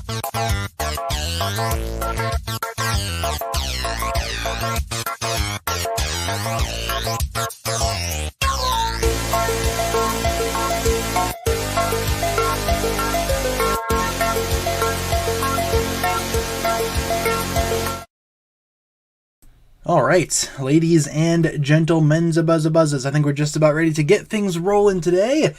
All right, ladies and gentlemen, buzzes, I think we're just about ready to get things rolling today.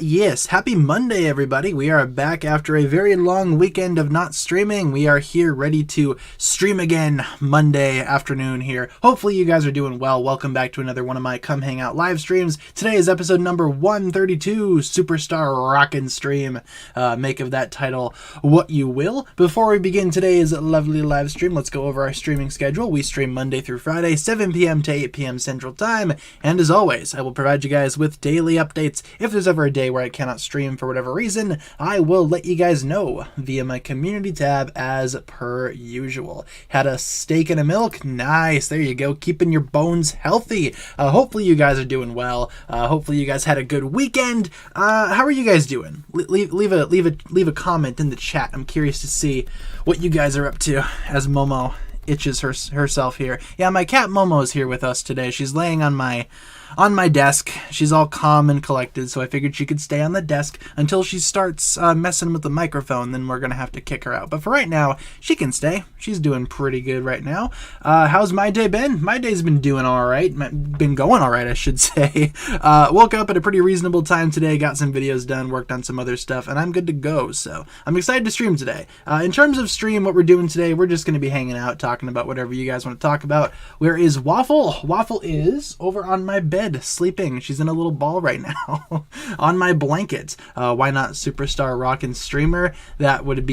Yes, happy Monday, everybody. We are back after a very long weekend of not streaming. We are here ready to stream again Monday afternoon here. Hopefully you guys are doing well. Welcome back to another one of my Come Hang Out live streams. Today is episode number 132, Superstar Rockin' stream. Make of that title what you will. Before we begin today's lovely live stream, let's go over our streaming schedule. We stream Monday through Friday, 7 p.m. to 8 p.m. Central Time. And as always, I will provide you guys with daily updates. If there's ever a day where I cannot stream for whatever reason, I will let you guys know via my community tab as per usual. Had a steak and a milk? Nice, there you go, keeping your bones healthy. Hopefully you guys are doing well. Hopefully you guys had a good weekend. How are you guys doing? Leave a comment in the chat. I'm curious to see what you guys are up to as Momo itches herself here. Yeah, my cat Momo is here with us today. She's laying on my desk. She's all calm and collected, so I figured she could stay on the desk until she starts messing with the microphone. Then we're gonna have to kick her out. But for right now, she can stay. She's doing pretty good right now. How's my day been? My day's been doing all right. Been going all right, I should say. Woke up at a pretty reasonable time today, got some videos done, worked on some other stuff, and I'm good to go. So I'm excited to stream today. In terms of stream, what we're doing today, we're just gonna be hanging out, talking about whatever you guys want to talk about. Where is Waffle? Waffle is over on my bed, sleeping. She's in a little ball right now on my blanket. Why not Superstar Rockin' streamer? That would have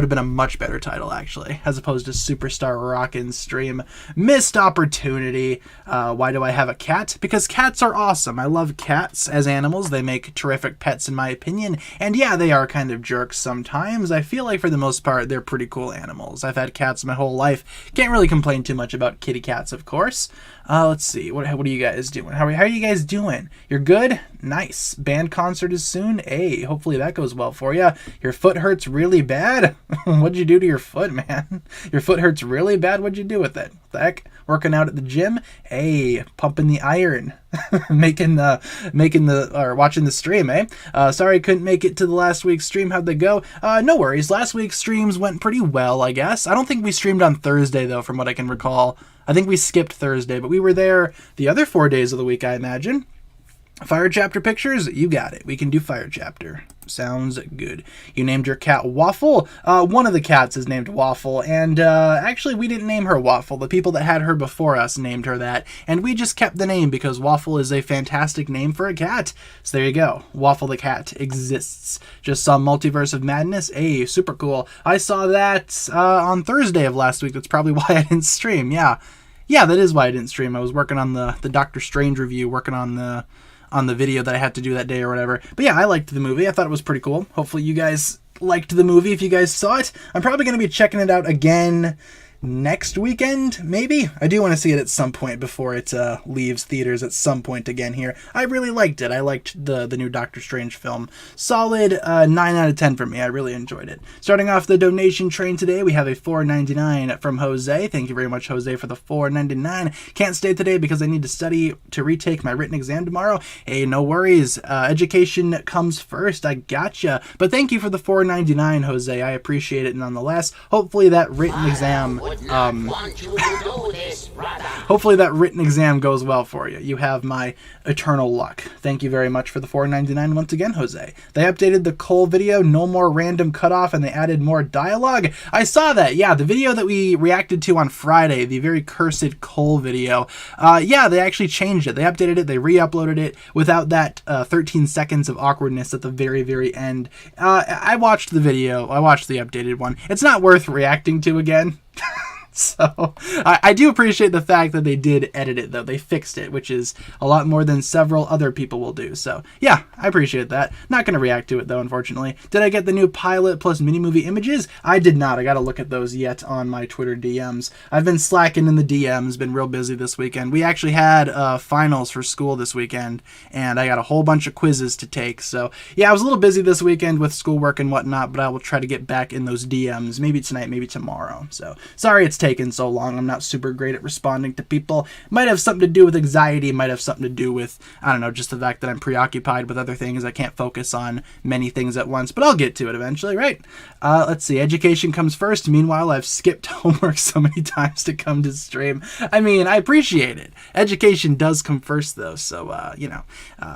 been a much better title, actually, as opposed to Superstar Rockin' stream. Missed opportunity. Why do I have a cat? Because cats are awesome. I love cats as animals. They make terrific pets in my opinion. And yeah, they are kind of jerks sometimes. I feel like for the most part they're pretty cool animals. I've had cats my whole life. Can't really complain too much about kitty cats, of course. Let's see. What are you guys doing? How are you guys doing? You're good? Nice. Band concert is soon. Hey, hopefully that goes well for you. Your foot hurts really bad? What'd you do to your foot, man? Your foot hurts really bad? What'd you do with it? The heck? Working out at the gym? Hey, pumping the iron. watching the stream, eh? Sorry I couldn't make it to the last week's stream. How'd they go? No worries. Last week's streams went pretty well, I guess. I don't think we streamed on Thursday, though, from what I can recall. I think we skipped Thursday, but we were there the other 4 days of the week, I imagine. Fire chapter pictures? You got it. We can do fire chapter. Sounds good. You named your cat Waffle? One of the cats is named Waffle, and actually we didn't name her Waffle. The people that had her before us named her that, and we just kept the name because Waffle is a fantastic name for a cat. So there you go. Waffle the cat exists. Just saw Multiverse of Madness. Hey, super cool. I saw that on Thursday of last week. That's probably why I didn't stream. Yeah, that is why I didn't stream. I was working on the Doctor Strange review, working on the video that I had to do that day or whatever. But yeah, I liked the movie. I thought it was pretty cool. Hopefully you guys liked the movie if you guys saw it. I'm probably going to be checking it out again next weekend, maybe? I do want to see it at some point before it leaves theaters at some point again here. I really liked it. I liked the new Doctor Strange film. Solid 9 out of 10 for me. I really enjoyed it. Starting off the donation train today, we have a $4.99 from Jose. Thank you very much, Jose, for the $4.99. Can't stay today because I need to study to retake my written exam tomorrow. Hey, no worries. Education comes first. I gotcha. But thank you for the $4.99, Jose. I appreciate it nonetheless. Hopefully that written exam hopefully that written exam goes well for you. You have my eternal luck. Thank you very much for the $4.99 once again, Jose. They updated the Cole video, no more random cutoff, and they added more dialogue. I saw that. Yeah, the video that we reacted to on Friday, the very cursed Cole video. Yeah, they actually changed it. They updated it. They re-uploaded it without that 13 seconds of awkwardness at the very, very end. I watched the video. I watched the updated one. It's not worth reacting to again. So I do appreciate the fact that they did edit it, though. They fixed it, which is a lot more than several other people will do. So yeah, I appreciate that. Not going to react to it, though, unfortunately. Did I get the new pilot plus mini-movie images? I did not. I got to look at those yet on my Twitter DMs. I've been slacking in the DMs, been real busy this weekend. We actually had finals for school this weekend, and I got a whole bunch of quizzes to take. So yeah, I was a little busy this weekend with schoolwork and whatnot, but I will try to get back in those DMs, maybe tonight, maybe tomorrow. So sorry it's taken so long. I'm not super great at responding to people. Might have something to do with anxiety, might have something to do with, I don't know, just the fact that I'm preoccupied with other things. I can't focus on many things at once, but I'll get to it eventually, right? Let's see, education comes first. Meanwhile, I've skipped homework so many times to come to stream. I mean, I appreciate it. Education does come first, though, so, you know,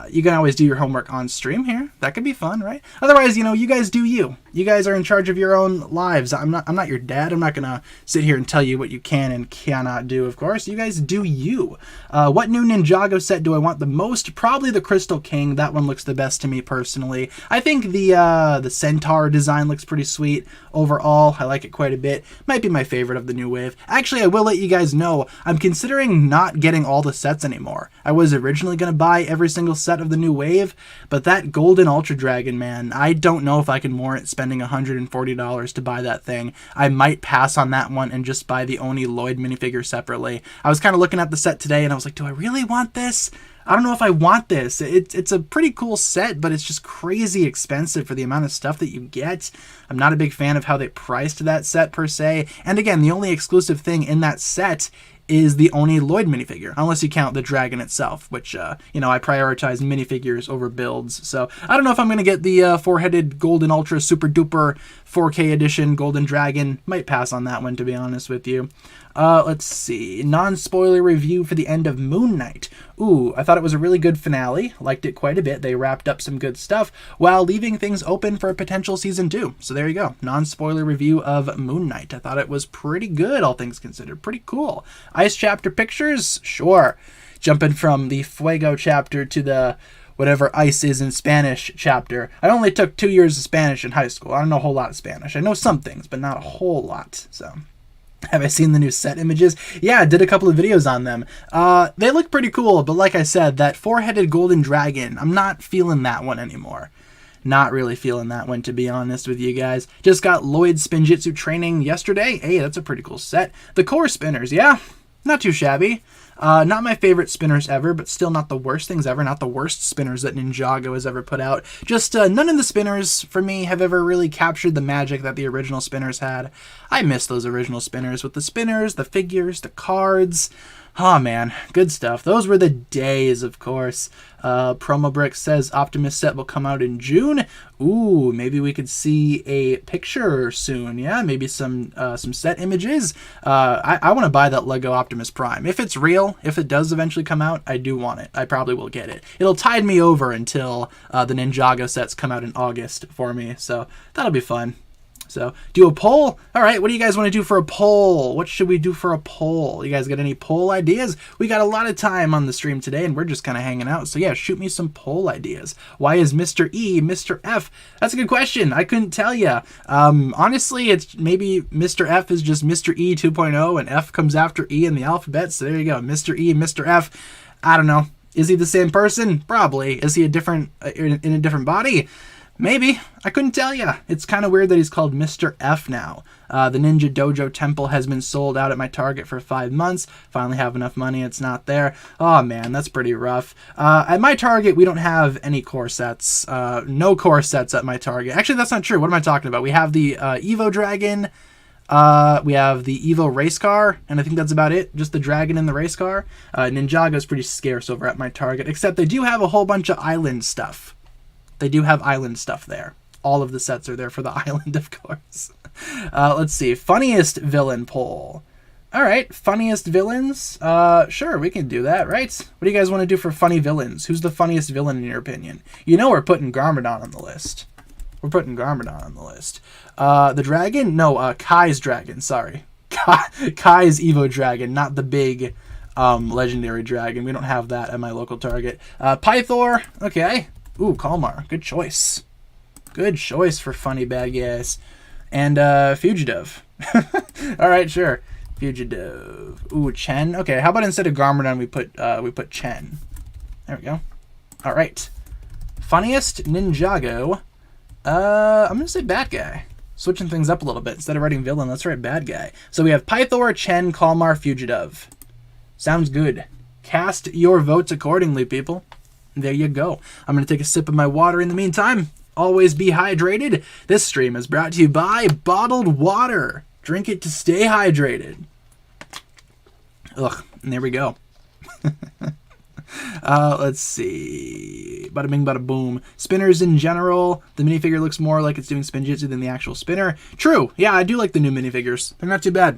you can always do your homework on stream here. That could be fun, right? Otherwise, you know, you guys do you. You guys are in charge of your own lives. I'm not your dad. I'm not going to sit here and tell you what you can and cannot do, of course. You guys do you. What new Ninjago set do I want the most? Probably the Crystal King. That one looks the best to me personally. I think the Centaur design looks pretty sweet overall. I like it quite a bit. Might be my favorite of the new wave. Actually, I will let you guys know, I'm considering not getting all the sets anymore. I was originally going to buy every single set of the new wave, but that Golden Ultra Dragon, man, I don't know if I can warrant spending $140 to buy that thing. I might pass on that one and just buy the Oni Lloyd minifigure separately. I was kind of looking at the set today and I was like, do I really want this? I don't know if I want this. It's a pretty cool set, but it's just crazy expensive for the amount of stuff that you get. I'm not a big fan of how they priced that set per se. And again, the only exclusive thing in that set is the Oni Lloyd minifigure, unless you count the dragon itself, which, you know, I prioritize minifigures over builds. So I don't know if I'm going to get the four-headed Golden Ultra Super Duper 4K edition Golden Dragon. Might pass on that one, to be honest with you. Let's see. Non-spoiler review for the end of Moon Knight. Ooh, I thought it was a really good finale. Liked it quite a bit. They wrapped up some good stuff while leaving things open for a potential season 2. So there you go. Non-spoiler review of Moon Knight. I thought it was pretty good, all things considered. Pretty cool. Ice chapter pictures? Sure. Jumping from the Fuego chapter to the whatever ice is in Spanish chapter. I only took 2 years of Spanish in high school. I don't know a whole lot of Spanish. I know some things, but not a whole lot. So have I seen the new set images? Yeah, I did a couple of videos on them. They look pretty cool, but like I said, that four-headed golden dragon, I'm not feeling that one anymore. Not really feeling that one, to be honest with you guys. Just got Lloyd's Spinjitzu training yesterday. Hey, that's a pretty cool set. The core spinners, yeah, not too shabby. Not my favorite spinners ever, but still not the worst things ever. Not the worst spinners that Ninjago has ever put out. Just none of the spinners, for me, have ever really captured the magic that the original spinners had. I miss those original spinners with the spinners, the figures, the cards. Oh man, good stuff. Those were the days, of course. Promo Brick says Optimus set will come out in June. Ooh, maybe we could see a picture soon. Yeah, maybe some set images. I want to buy that Lego Optimus Prime. If it's real, if it does eventually come out, I do want it. I probably will get it. It'll tide me over until the Ninjago sets come out in August for me. So that'll be fun. So, do a poll? All right, what do you guys want to do for a poll? What should we do for a poll? You guys got any poll ideas? We got a lot of time on the stream today, and we're just kind of hanging out. So, yeah, shoot me some poll ideas. Why is Mr. E Mr. F? That's a good question. I couldn't tell you. Honestly, it's maybe Mr. F is just Mr. E 2.0, and F comes after E in the alphabet. So, there you go. Mr. E, Mr. F. I don't know. Is he the same person? Probably. Is he a different in a different body? Maybe. I couldn't tell you. It's kind of weird that he's called Mr. F now. The Ninja Dojo Temple has been sold out at my Target for 5 months. Finally have enough money. It's not there. Oh, man, that's pretty rough. At my Target, we don't have any core sets. No core sets at my Target. Actually, that's not true. What am I talking about? We have the Evo Dragon. We have the Evo race car, and I think that's about it. Just the dragon and the race car. Ninjago is pretty scarce over at my Target, except they do have a whole bunch of island stuff. They do have island stuff there. All of the sets are there for the island, of course. Let's see. Funniest villain poll. All right. Funniest villains? Sure, we can do that, right? What do you guys want to do for funny villains? Who's the funniest villain in your opinion? You know we're putting Garmadon on the list. We're putting Garmadon on the list. The dragon? No, Kai's dragon. Sorry. Kai's Evo dragon, not the big legendary dragon. We don't have that at my local Target. Pythor. Okay. Ooh, Kalmar. Good choice. Good choice for funny bad guys. And Fugitive. All right, sure. Fugitive. Ooh, Chen. Okay, how about instead of Garmadon we put Chen. There we go. All right. Funniest Ninjago. I'm gonna say bad guy. Switching things up a little bit. Instead of writing villain, let's write bad guy. So we have Pythor, Chen, Kalmar, Fugitive. Sounds good. Cast your votes accordingly, people. There you go. I'm gonna take a sip of my water in the meantime. Always be hydrated. This stream is brought to you by bottled water. Drink it to stay hydrated. Ugh, and there we go. Let's see. Bada bing, bada boom. Spinners in general. The minifigure looks more like it's doing spinjitzu than the actual spinner. True. Yeah, I do like the new minifigures. They're not too bad.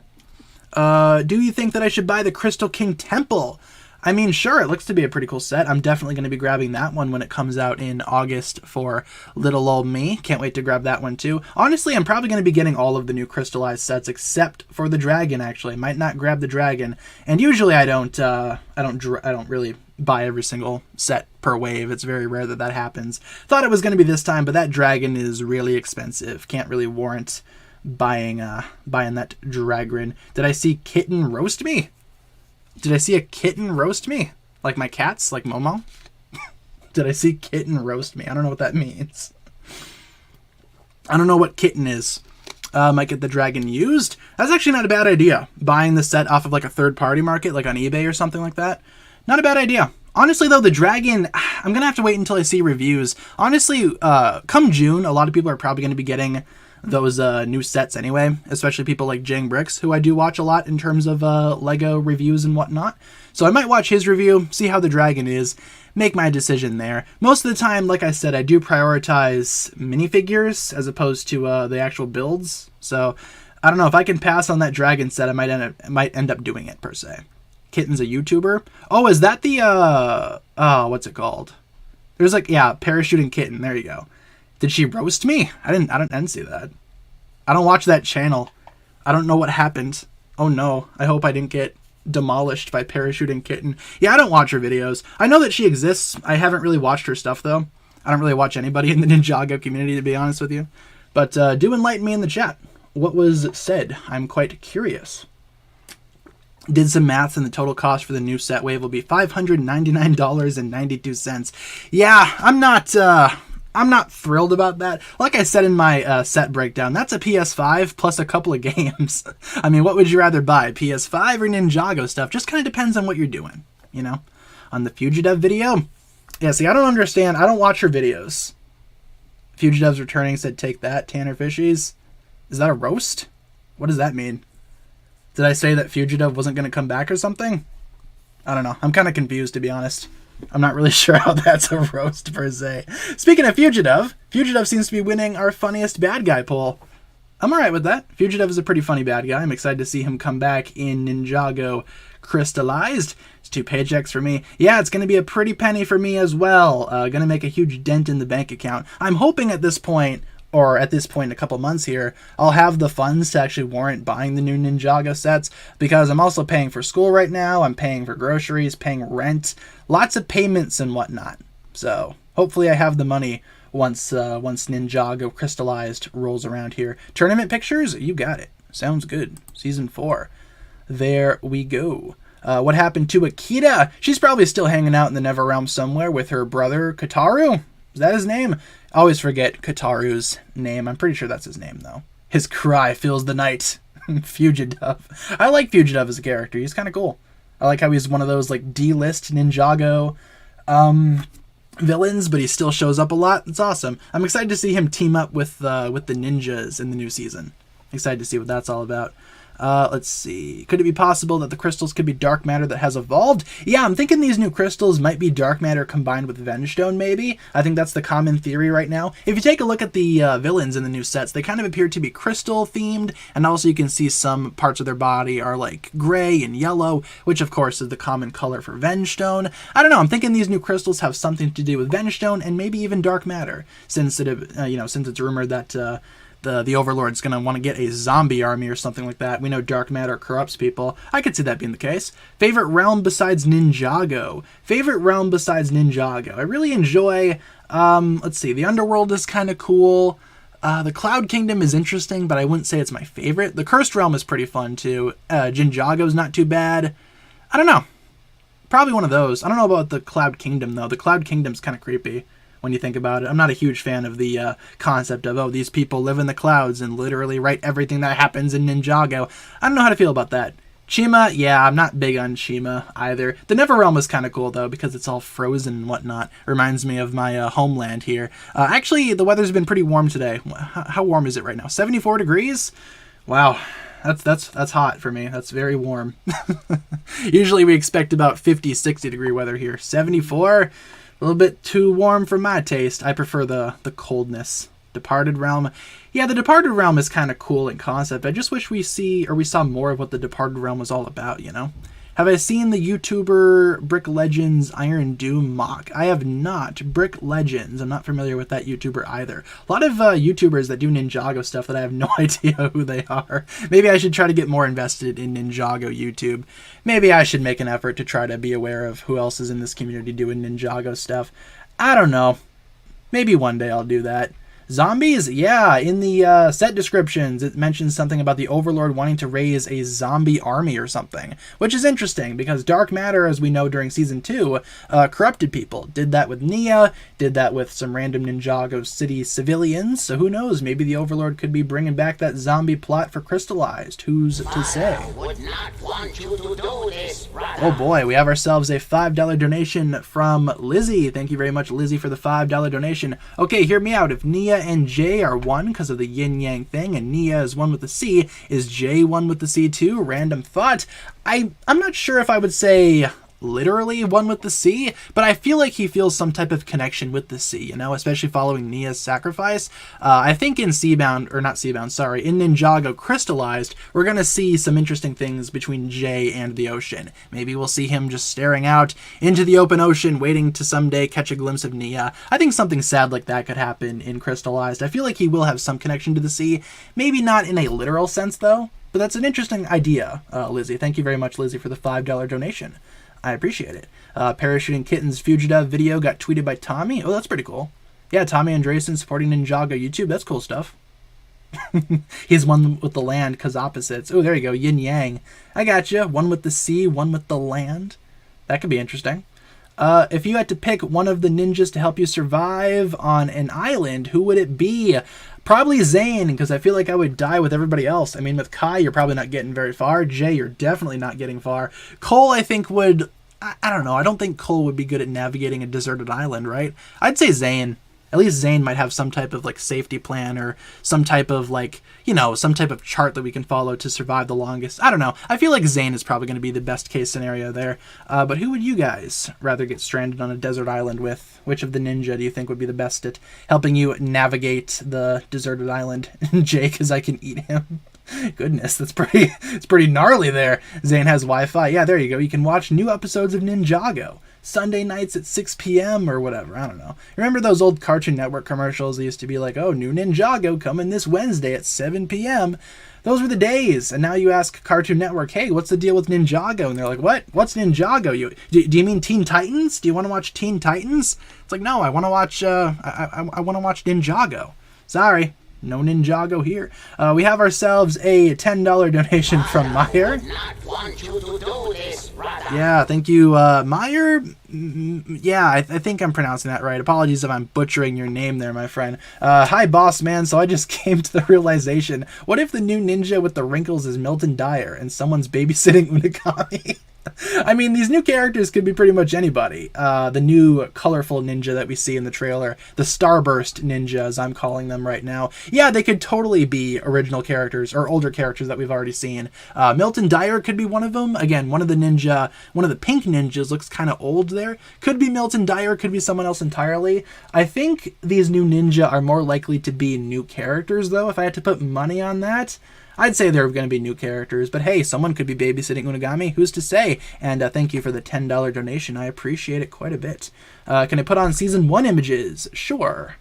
Do you think that I should buy the Crystal King Temple? I mean, sure, it looks to be a pretty cool set. I'm definitely going to be grabbing that one when it comes out in August for little old me. Can't wait to grab that one too. Honestly, I'm probably going to be getting all of the new Crystallized sets except for the dragon. Actually, might not grab the dragon. And usually I don't really buy every single set per wave. It's very rare that happens. Thought it was going to be this time, but that dragon is really expensive. Can't really warrant buying that dragon. Did I see Kitten roast me? Did I see a kitten roast me? Like my cats? Like Momo? Did I see kitten roast me? I don't know what that means. I don't know what kitten is. Might get the dragon used. That's actually not a bad idea. Buying the set off of like a third-party market, like on eBay or something like that. Not a bad idea. Honestly, though, the dragon, I'm going to have to wait until I see reviews. Honestly, come June, a lot of people are probably going to be getting those new sets anyway, especially people like Jang Bricks, who I do watch a lot in terms of Lego reviews and whatnot. So I might watch his review, see how the dragon is, make my decision there. Most of the time, like I said, I do prioritize minifigures as opposed to the actual builds. So I don't know, if I can pass on that dragon set, I might end up doing it per se. Kitten's a YouTuber. Oh, is that the what's it called? There's like, yeah, parachuting kitten. There you go. Did she roast me? I didn't see that. I don't watch that channel. I don't know what happened. Oh no. I hope I didn't get demolished by parachuting kitten. Yeah, I don't watch her videos. I know that she exists. I haven't really watched her stuff though. I don't really watch anybody in the Ninjago community, to be honest with you. But do enlighten me in the chat. What was said? I'm quite curious. Did some maths and the total cost for the new set wave will be $599.92. Yeah, I'm not thrilled about that. Like I said in my set breakdown, that's a PS5 plus a couple of games. I mean, what would you rather buy, PS5 or Ninjago stuff? Just kind of depends on what you're doing, you know? On the Fugitive video? Yeah, see, I don't understand. I don't watch her videos. Fugitive's returning, said take that, TannerFishies. Is that a roast? What does that mean? Did I say that Fugitive wasn't going to come back or something? I don't know. I'm kind of confused, to be honest. I'm not really sure how that's a roast per se. Speaking of Fugitive, Fugitive seems to be winning our funniest bad guy poll. I'm alright with that. Fugitive is a pretty funny bad guy. I'm excited to see him come back in Ninjago Crystallized. It's 2 paychecks for me. Yeah, it's going to be a pretty penny for me as well. Going to make a huge dent in the bank account. I'm hoping at this point, or at this point in a couple months here, I'll have the funds to actually warrant buying the new Ninjago sets, because I'm also paying for school right now, I'm paying for groceries, paying rent, lots of payments and whatnot. So hopefully I have the money once Ninjago Crystallized rolls around here. Tournament pictures? You got it. Sounds good. Season 4. There we go. What happened to Akita? She's probably still hanging out in the Never Realm somewhere with her brother Kataru. Is that his name? I always forget Kataru's name. I'm pretty sure that's his name, though. His cry fills the night. Fugitive. I like Fugitive as a character. He's kind of cool. I like how he's one of those like D-list Ninjago villains, but he still shows up a lot. It's awesome. I'm excited to see him team up with the ninjas in the new season. Excited to see what that's all about. Let's see. Could it be possible that the crystals could be dark matter that has evolved? Yeah, I'm thinking these new crystals might be dark matter combined with Vengestone, maybe. I think that's the common theory right now. If you take a look at the villains in the new sets, they kind of appear to be crystal themed, and also you can see some parts of their body are like gray and yellow, which of course is the common color for Vengestone. I don't know, I'm thinking these new crystals have something to do with Vengestone and maybe even dark matter, since it's rumored that the Overlord's going to want to get a zombie army or something like that. We know dark matter corrupts people. I could see that being the case. Favorite realm besides Ninjago? Favorite realm besides Ninjago? I really enjoy, let's see, the Underworld is kind of cool. The Cloud Kingdom is interesting, but I wouldn't say it's my favorite. The Cursed Realm is pretty fun, too. Ninjago's not too bad. I don't know. Probably one of those. I don't know about the Cloud Kingdom, though. The Cloud Kingdom's kind of creepy when you think about it. I'm not a huge fan of the concept of, oh, these people live in the clouds and literally write everything that happens in Ninjago. I don't know how to feel about that. Chima, yeah, I'm not big on Chima either. The Neverrealm is kind of cool, though, because it's all frozen and whatnot. Reminds me of my homeland here. Actually, the weather's been pretty warm today. How warm is it right now? 74 degrees? Wow. That's hot for me. That's very warm. Usually we expect about 50, 60 degree weather here. 74? A little bit too warm for my taste. I prefer the coldness. Departed Realm. Yeah, the Departed Realm is kind of cool in concept. I just wish we saw more of what the Departed Realm was all about, you know? Have I seen the YouTuber Brick Legends Iron Doom mock? I have not. Brick Legends. I'm not familiar with that YouTuber either. A lot of YouTubers that do Ninjago stuff that I have no idea who they are. Maybe I should try to get more invested in Ninjago YouTube. Maybe I should make an effort to try to be aware of who else is in this community doing Ninjago stuff. I don't know. Maybe one day I'll do that. Zombies? Yeah, in the set descriptions, it mentions something about the Overlord wanting to raise a zombie army or something, which is interesting because Dark Matter, as we know during Season 2, corrupted people. Did that with Nia, did that with some random Ninjago City civilians, so who knows, maybe the Overlord could be bringing back that zombie plot for Crystallized. Who's to say? Would not want you to do this, Oh boy, we have ourselves a $5 donation from Lizzie. Thank you very much, Lizzie, for the $5 donation. Okay, hear me out. If Nia and Jay are one because of the yin-yang thing, and Nia is one with the C, is Jay one with the C too? Random thought. I'm not sure if I would say literally one with the C, but I feel like he feels some type of connection with the sea, you know, especially following Nia's sacrifice. I think in Seabound, or not Seabound, sorry, in Ninjago Crystallized, we're going to see some interesting things between Jay and the ocean. Maybe we'll see him just staring out into the open ocean, waiting to someday catch a glimpse of Nia. I think something sad like that could happen in Crystallized. I feel like he will have some connection to the sea. Maybe not in a literal sense, though, but that's an interesting idea, Lizzie. Thank you very much, Lizzie, for the $5 donation. I appreciate it. Parachuting Kittens Fugitive video got tweeted by Tommy. Oh, that's pretty cool. Yeah, Tommy Andresen supporting Ninjago YouTube. That's cool stuff. He's one with the land because opposites. Oh, there you go. Yin Yang. I gotcha. One with the sea, one with the land. That could be interesting. If you had to pick one of the ninjas to help you survive on an island, who would it be? Probably Zane, because I feel like I would die with everybody else. I mean, with Kai, you're probably not getting very far. Jay, you're definitely not getting far. Cole, I think, would... I don't know. I don't think Cole would be good at navigating a deserted island, right? I'd say Zane. At least Zane might have some type of, like, safety plan or some type of, like, you know, some type of chart that we can follow to survive the longest. I don't know. I feel like Zane is probably going to be the best case scenario there. But who would you guys rather get stranded on a desert island with? Which of the ninja do you think would be the best at helping you navigate the deserted island? Jay, because I can eat him. Goodness, it's pretty gnarly there. Zane has Wi-Fi. Yeah, there you go. You can watch new episodes of Ninjago Sunday nights at 6 p.m. or whatever. I don't know. Remember those old Cartoon Network commercials? They used to be like, oh, new Ninjago coming this Wednesday at 7 p.m. Those were the days. And now you ask Cartoon Network, hey, what's the deal with Ninjago? And they're like, what? What's Ninjago? Do you mean Teen Titans? Do you want to watch Teen Titans? It's like, no, I want to watch I want to watch Ninjago. Sorry. No Ninjago here. We have ourselves a $10 donation from Meyer. Yeah, thank you, Meyer. Yeah, I think I'm pronouncing that right. Apologies if I'm butchering your name there, my friend. Hi, boss man. So I just came to the realization, what if the new ninja with the wrinkles is Milton Dyer and someone's babysitting Unagami? I mean, these new characters could be pretty much anybody. The new colorful ninja that we see in the trailer, the Starburst ninja, as I'm calling them right now. Yeah, they could totally be original characters or older characters that we've already seen. Milton Dyer could be one of them. Again, one of the pink ninjas looks kind of old there. Could be Milton Dyer, could be someone else entirely. I think these new ninja are more likely to be new characters, though, if I had to put money on that. I'd say they're going to be new characters, but hey, someone could be babysitting Unagami. Who's to say? And thank you for the $10 donation. I appreciate it quite a bit. Can I put on Season 1 images? Sure.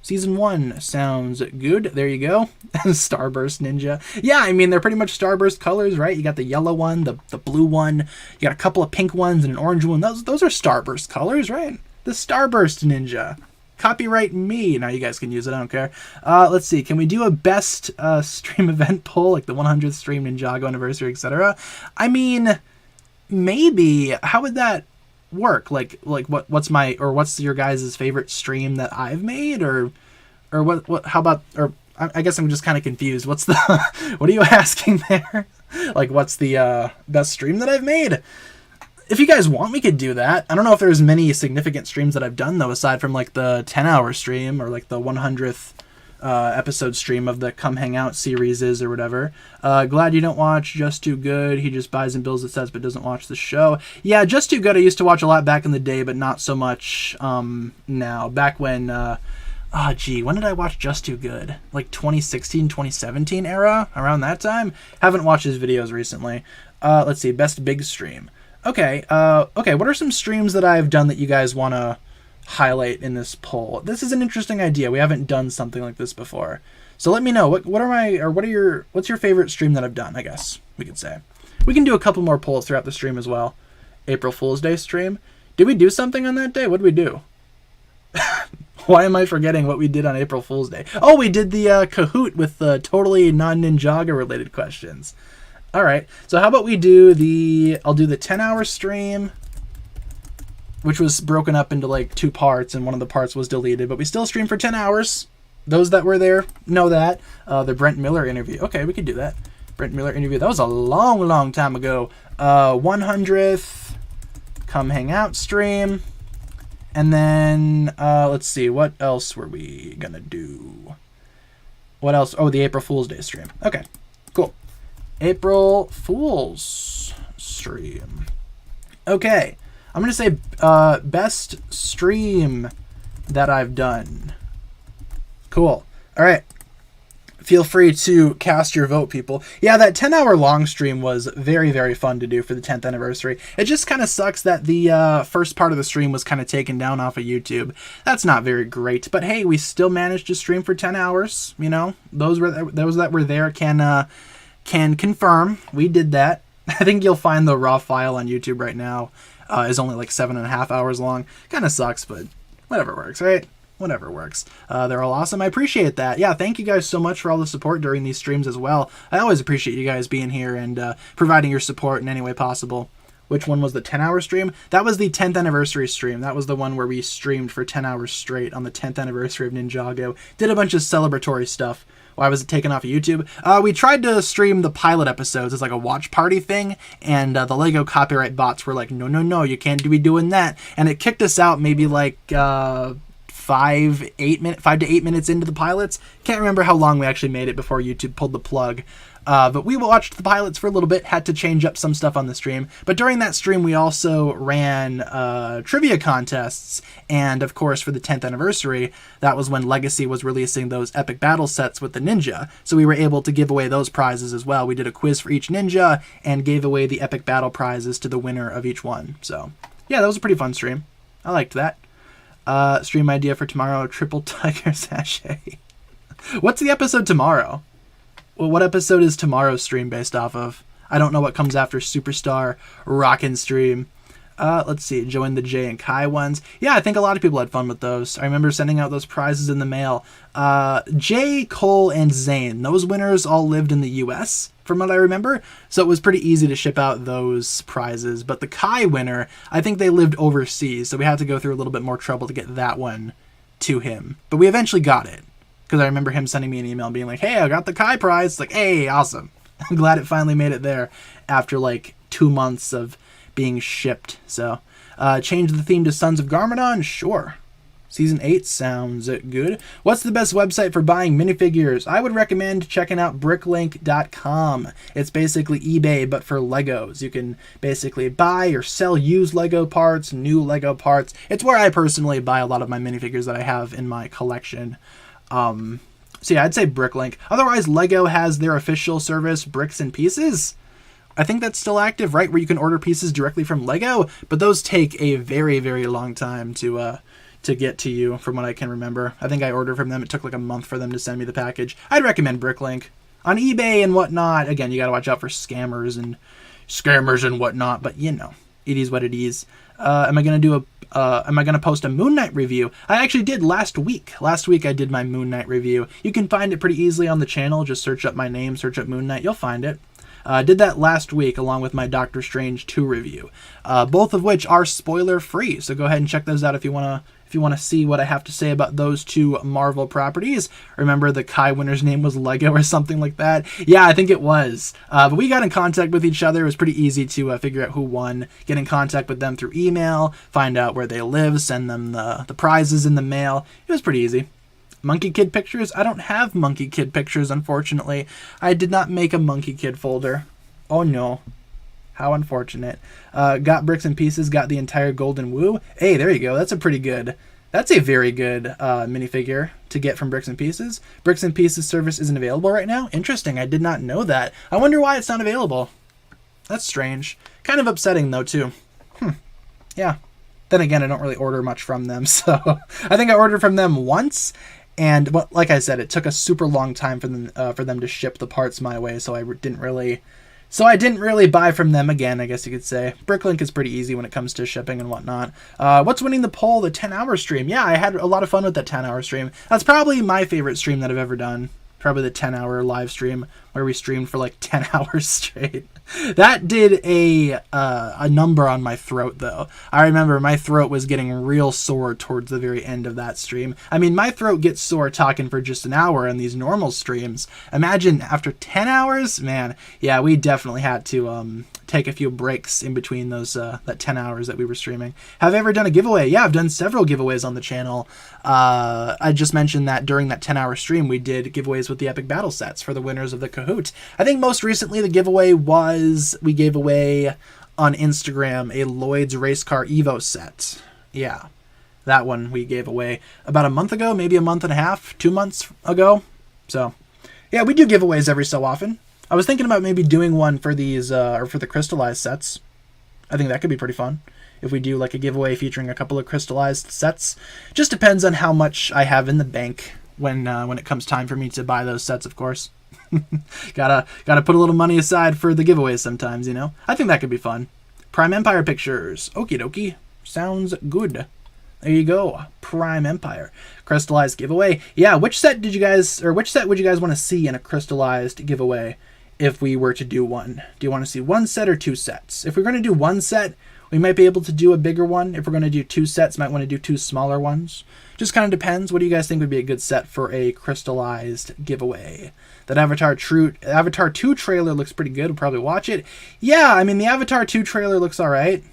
Season 1 sounds good. There you go. Starburst Ninja. Yeah, I mean, they're pretty much Starburst colors, right? You got the yellow one, the blue one. You got a couple of pink ones and an orange one. Those are Starburst colors, right? The Starburst Ninja. Copyright me. Now you guys can use it. I don't care. Let's see. Can we do a best stream event poll, like the 100th stream, Ninjago anniversary, etc.? I mean, maybe. How would that work? Like what's your guys' favorite stream that I've made, or what? How about? Or I guess I'm just kind of confused. What's the? What are you asking there? Like, what's the best stream that I've made? If you guys want, we could do that. I don't know if there's many significant streams that I've done, though, aside from, like, the 10-hour stream or, like, the 100th episode stream of the Come Hang Out series or whatever. Glad you don't watch Just Too Good. He just buys and bills it says, but doesn't watch the show. Yeah, Just Too Good I used to watch a lot back in the day, but not so much now. Back when... when did I watch Just Too Good? Like 2016, 2017 era? Around that time? Haven't watched his videos recently. Let's see, best big stream. Okay, what are some streams that I've done that you guys want to highlight in this poll? This is an interesting idea. We haven't done something like this before. So let me know. What's your favorite stream that I've done, I guess we could say. We can do a couple more polls throughout the stream as well. April Fool's Day stream. Did we do something on that day? What did we do? Why am I forgetting what we did on April Fool's Day? Oh, we did the Kahoot with the totally non-Ninjago related questions. All right, so how about we do I'll do the 10-hour stream, which was broken up into like 2 parts, and one of the parts was deleted, but we still streamed for 10 hours. Those that were there know that. The Brent Miller interview. Okay, we could do that. Brent Miller interview. That was a long, long time ago. 100th Come Hang Out stream. And then, let's see, what else were we gonna do? What else? Oh, the April Fool's Day stream. Okay, cool. April Fool's stream. Okay, I'm gonna say best stream that I've done. Cool. All right. Feel free to cast your vote, people. Yeah, that 10-hour long stream was very, very fun to do for the 10th anniversary. It just kind of sucks that the first part of the stream was kind of taken down off of YouTube. That's not very great, but hey, we still managed to stream for 10 hours. You know, those that were there can confirm we did that. I think you'll find the raw file on YouTube right now is only like 7.5 hours long. Kind of sucks, but whatever works, right? Whatever works. They're all awesome. I appreciate that. Yeah, thank you guys so much for all the support during these streams as well. I always appreciate you guys being here and providing your support in any way possible. Which one was the 10-hour stream? That was the 10th anniversary stream. That was the one where we streamed for 10 hours straight on the 10th anniversary of Ninjago. Did a bunch of celebratory stuff. Why was it taken off of YouTube? We tried to stream the pilot episodes as like a watch party thing, and the Lego copyright bots were like, no, you can't be doing that. And it kicked us out maybe like 5 to 8 minutes into the pilots. Can't remember how long we actually made it before YouTube pulled the plug. But we watched the pilots for a little bit, had to change up some stuff on the stream. But during that stream, we also ran trivia contests. And of course, for the 10th anniversary, that was when Legacy was releasing those epic battle sets with the ninja. So we were able to give away those prizes as well. We did a quiz for each ninja and gave away the epic battle prizes to the winner of each one. So yeah, that was a pretty fun stream. I liked that. Stream idea for tomorrow, Triple Tiger Sachet. What's the episode tomorrow? Well, what episode is tomorrow's stream based off of? I don't know what comes after Superstar Rockin' stream. Let's see, join the Jay and Kai ones. Yeah, I think a lot of people had fun with those. I remember sending out those prizes in the mail. Jay, Cole, and Zane, those winners all lived in the US, from what I remember. So it was pretty easy to ship out those prizes. But the Kai winner, I think they lived overseas, so we had to go through a little bit more trouble to get that one to him. But we eventually got it, because I remember him sending me an email being like, hey, I got the Kai prize. It's like, hey, awesome. I'm glad it finally made it there after like 2 months of being shipped. So change the theme to Sons of Garmadon? Sure. Season 8 sounds good. What's the best website for buying minifigures? I would recommend checking out bricklink.com. It's basically eBay, but for Legos. You can basically buy or sell used Lego parts, new Lego parts. It's where I personally buy a lot of my minifigures that I have in my collection. So yeah, I'd say Bricklink. Otherwise, Lego has their official service, Bricks and Pieces. I think that's still active, right? Where you can order pieces directly from Lego, but those take a very, very long time to get to you, from what I can remember. I think I ordered from them. It took like a month for them to send me the package. I'd recommend Bricklink. On eBay and whatnot, again, you got to watch out for scammers and whatnot, but you know, it is what it is. Am I going to do am I going to post a Moon Knight review? I actually did last week. Last week I did my Moon Knight review. You can find it pretty easily on the channel. Just search up my name, search up Moon Knight. You'll find it. I did that last week along with my Doctor Strange 2 review, both of which are spoiler free. So go ahead and check those out if you want to see what I have to say about those two Marvel properties. Remember the Kai winner's name was Lego or something like that? Yeah, I think it was. But we got in contact with each other. It was pretty easy to figure out who won, get in contact with them through email, find out where they live, send them the prizes in the mail. It was pretty easy. Monkey Kid pictures? I don't have Monkey Kid pictures, unfortunately. I did not make a Monkey Kid folder. Oh no. How unfortunate. Got Bricks and Pieces, got the entire Golden Woo. Hey, there you go. That's a very good minifigure to get from Bricks and Pieces. Bricks and Pieces service isn't available right now? Interesting. I did not know that. I wonder why it's not available. That's strange. Kind of upsetting, though, too. Yeah. Then again, I don't really order much from them, so I think I ordered from them once. And like I said, it took a super long time for them to ship the parts my way, so I didn't really buy from them again, I guess you could say. Bricklink is pretty easy when it comes to shipping and whatnot. What's winning the poll? The 10-hour stream. Yeah, I had a lot of fun with that 10-hour stream. That's probably my favorite stream that I've ever done. Probably the 10-hour live stream where we streamed for like 10 hours straight. That did a number on my throat, though. I remember my throat was getting real sore towards the very end of that stream. I mean, my throat gets sore talking for just an hour in these normal streams. Imagine after 10 hours? Man, yeah, we definitely had to take a few breaks in between those that 10 hours that we were streaming. Have I ever done a giveaway? Yeah, I've done several giveaways on the channel. I just mentioned that during that 10-hour stream, we did giveaways with the Epic Battle sets for the winners of the Kahoot. I think most recently the giveaway was we gave away on Instagram a Lloyd's Race Car Evo set. Yeah, that one we gave away about a month ago, maybe a month and a half, 2 months ago. So, yeah, we do giveaways every so often. I was thinking about maybe doing one for these, or for the Crystallized sets. I think that could be pretty fun. If we do like a giveaway featuring a couple of Crystallized sets. Just depends on how much I have in the bank when it comes time for me to buy those sets, of course. gotta put a little money aside for the giveaways sometimes, you know? I think that could be fun. Prime Empire pictures. Okie dokie. Sounds good. There you go. Prime Empire. Crystallized giveaway. Yeah, which set would you guys want to see in a Crystallized giveaway if we were to do one? Do you want to see one set or two sets? If we're going to do one set, we might be able to do a bigger one. If we're going to do two sets, might want to do two smaller ones. Just kind of depends. What do you guys think would be a good set for a Crystallized giveaway? That Avatar 2 trailer looks pretty good. We'll probably watch it. Yeah, I mean, the Avatar 2 trailer looks all right.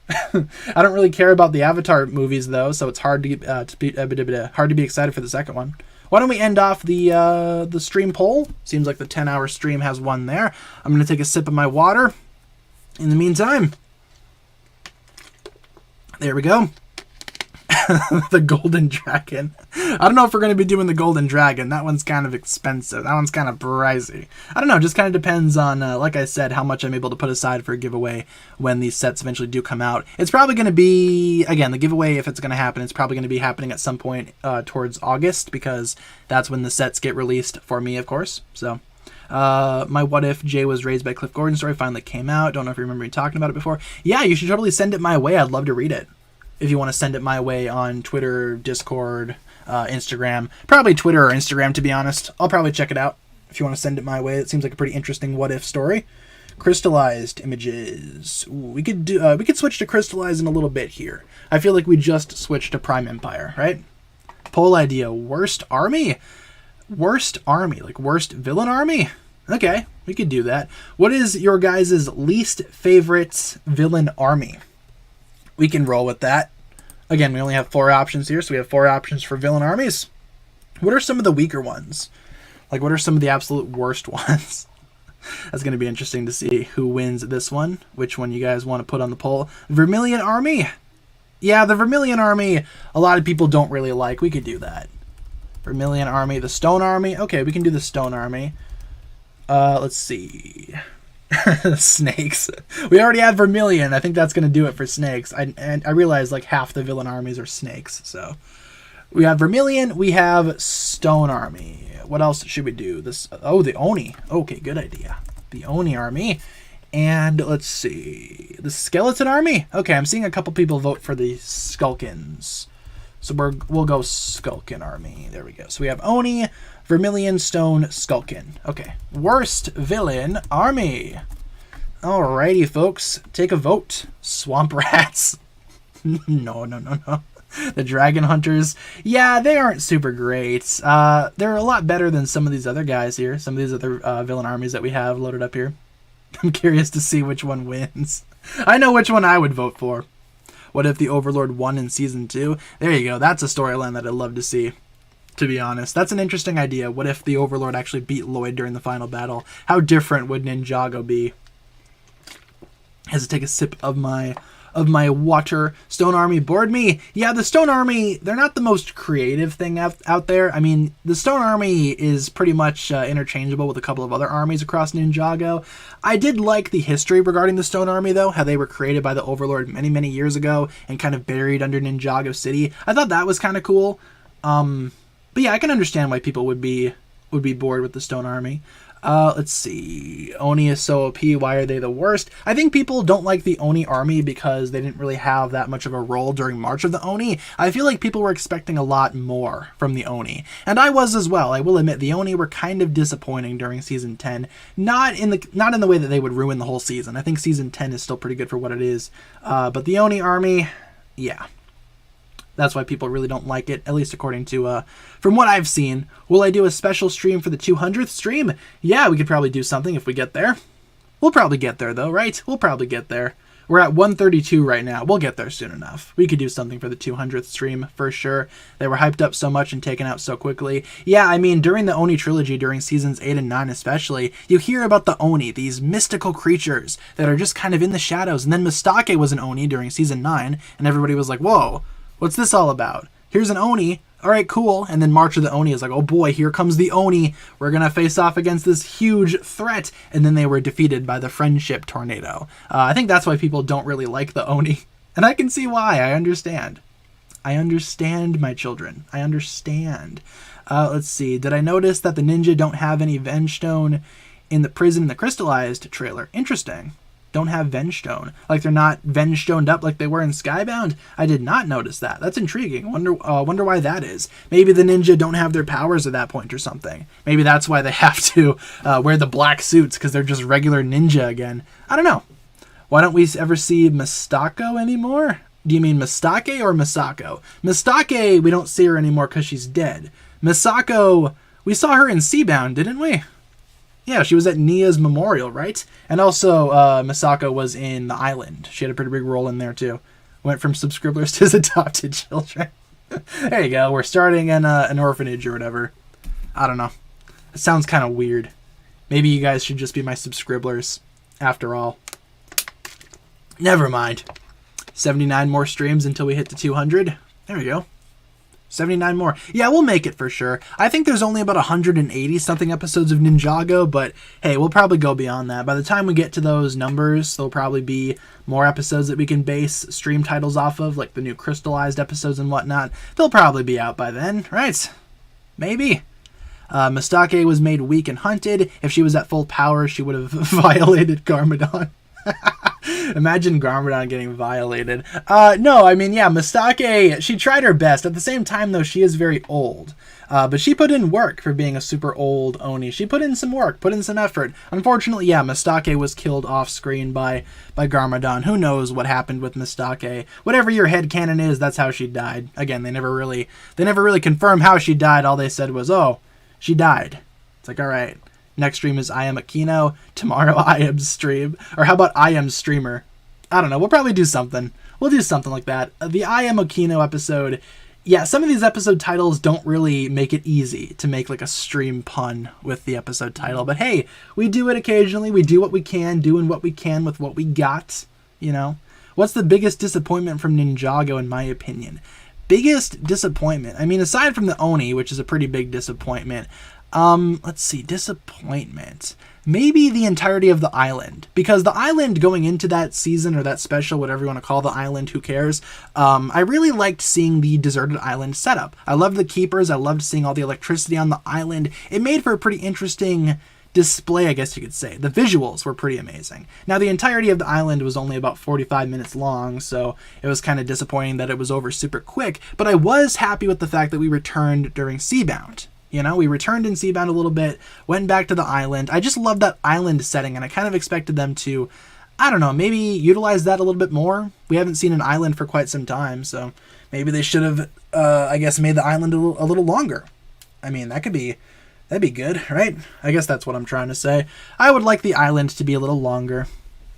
I don't really care about the Avatar movies, though, so it's hard to be excited for the second one. Why don't we end off the stream poll? Seems like the 10-hour stream has one there. I'm going to take a sip of my water. In the meantime, there we go. The Golden Dragon. I don't know if we're going to be doing the Golden Dragon. That one's kind of expensive. That one's kind of pricey. I don't know. Just kind of depends on, like I said, how much I'm able to put aside for a giveaway when these sets eventually do come out. It's probably going to be, again, the giveaway, if it's going to happen, it's probably going to be happening at some point towards August, because that's when the sets get released for me, of course. So, my What If Jay Was Raised by Cliff Gordon story finally came out. Don't know if you remember me talking about it before. Yeah, you should totally send it my way. I'd love to read it. If you want to send it my way on Twitter, Discord, Instagram. Probably Twitter or Instagram, to be honest. I'll probably check it out if you want to send it my way. It seems like a pretty interesting what-if story. Crystallized images. Ooh, we could switch to Crystallized in a little bit here. I feel like we just switched to Prime Empire, right? Poll idea. Worst army? Worst army. Like worst villain army? Okay, we could do that. What is your guys' least favorite villain army? We can roll with that. Again, we only have 4 options here, so we have 4 options for villain armies. What are some of the weaker ones? Like, what are some of the absolute worst ones? That's going to be interesting to see who wins this one. Which one you guys want to put on the poll? Vermilion Army. Yeah, the Vermilion Army, a lot of people don't really like. We could do that. Vermilion Army. The Stone Army. Okay, we can do the Stone Army. Let's see. Snakes. We already have Vermilion. I think that's going to do it for snakes. And I realize like half the villain armies are snakes. So we have Vermilion. We have Stone Army. What else should we do? The Oni. Okay, good idea. The Oni Army. And let's see, the Skeleton Army. Okay, I'm seeing a couple people vote for the Skulkins. So we'll go Skulkin Army. There we go. So we have Oni, Vermilion, Stone, Skulkin. Okay. Worst Villain Army. Alrighty, folks. Take a vote. Swamp Rats. No. The Dragon Hunters. Yeah, they aren't super great. They're a lot better than some of these other guys here. Some of these other villain armies that we have loaded up here. I'm curious to see which one wins. I know which one I would vote for. What if the Overlord won in Season 2? There you go. That's a storyline that I'd love to see, to be honest. That's an interesting idea. What if the Overlord actually beat Lloyd during the final battle? How different would Ninjago be? Has to take a sip of my water. Stone Army bored me. Yeah, the Stone Army, they're not the most creative thing out there. I mean, the Stone Army is pretty much interchangeable with a couple of other armies across Ninjago. I did like the history regarding the Stone Army, though, how they were created by the Overlord many years ago and kind of buried under Ninjago City. I thought that was kind of cool. But yeah, I can understand why people would be bored with the Stone Army. Let's see. Oni is so OP. Why are they the worst? I think people don't like the Oni army because they didn't really have that much of a role during March of the Oni. I feel like people were expecting a lot more from the Oni. And I was as well. I will admit the Oni were kind of disappointing during Season 10. Not in the way that they would ruin the whole season. I think Season 10 is still pretty good for what it is. But the Oni army, yeah. That's why people really don't like it, at least according to, from what I've seen. Will I do a special stream for the 200th stream? Yeah, we could probably do something if we get there. We'll probably get there, though, right? We'll probably get there. We're at 132 right now. We'll get there soon enough. We could do something for the 200th stream, for sure. They were hyped up so much and taken out so quickly. Yeah, I mean, during the Oni trilogy, during Seasons 8 and 9 especially, you hear about the Oni, these mystical creatures that are just kind of in the shadows. And then Mistake was an Oni during Season 9, and everybody was like, whoa. What's this all about? Here's an Oni. All right, cool. And then March of the Oni is like, oh boy, here comes the Oni. We're going to face off against this huge threat. And then they were defeated by the Friendship Tornado. I think that's why people don't really like the Oni. And I can see why. I understand. I understand, my children. I understand. Let's see. Did I notice that the ninja don't have any Vengestone in the prison in the Crystallized trailer? Interesting. Don't have Vengestone. Like they're not Vengestoned up like they were in Skybound? I did not notice that. That's intriguing. Wonder why that is. Maybe the ninja don't have their powers at that point or something. Maybe that's why they have to wear the black suits, because they're just regular ninja again. I don't know. Why don't we ever see Mistako anymore? Do you mean Mistake or Misako? Mistake, we don't see her anymore because she's dead. Misako, we saw her in Seabound, didn't we? Yeah, she was at Nia's memorial, right? And also, Misako was in The Island. She had a pretty big role in there, too. Went from subscribers to his adopted children. There you go. We're starting an orphanage or whatever. I don't know. It sounds kind of weird. Maybe you guys should just be my subscribers, after all. Never mind. 79 more streams until we hit the 200. There we go. 79 more. Yeah, we'll make it for sure. I think there's only about 180-something episodes of Ninjago, but hey, we'll probably go beyond that. By the time we get to those numbers, there'll probably be more episodes that we can base stream titles off of, like the new Crystallized episodes and whatnot. They'll probably be out by then, right? Maybe. Mistake was made weak and hunted. If she was at full power, she would have violated Garmadon. Imagine Garmadon getting violated. No, I mean, yeah, Mistake, she tried her best. At the same time, though, she is very old. But she put in work for being a super old Oni. She put in some work, put in some effort. Unfortunately, yeah, Mistake was killed off-screen by Garmadon. Who knows what happened with Mistake? Whatever your headcanon is, that's how she died. Again, they never really confirmed how she died. All they said was, oh, she died. It's like, all right. Next stream is I Am Aquino. Tomorrow I Am Stream. Or how about I Am Streamer? I don't know. We'll probably do something. We'll do something like that. The I Am Aquino episode. Yeah, some of these episode titles don't really make it easy to make like a stream pun with the episode title. But hey, we do it occasionally. We do what we can, doing what we can with what we got. You know? What's the biggest disappointment from Ninjago in my opinion? Biggest disappointment. I mean, aside from the Oni, which is a pretty big disappointment. Let's see, disappointment. Maybe the entirety of the island, because the island going into that season or that special, whatever you want to call the island, who cares? I really liked seeing the deserted island setup. I loved the keepers. I loved seeing all the electricity on the island. It made for a pretty interesting display, I guess you could say. The visuals were pretty amazing. Now, the entirety of the island was only about 45 minutes long, so it was kind of disappointing that it was over super quick, but I was happy with the fact that we returned during Seabound. You know, we returned in Seabound a little bit, went back to the island. I just love that island setting, and I kind of expected them to, I don't know, maybe utilize that a little bit more. We haven't seen an island for quite some time, so maybe they should have, I guess, made the island a little longer. I mean, that'd be good, right? I guess that's what I'm trying to say. I would like the island to be a little longer,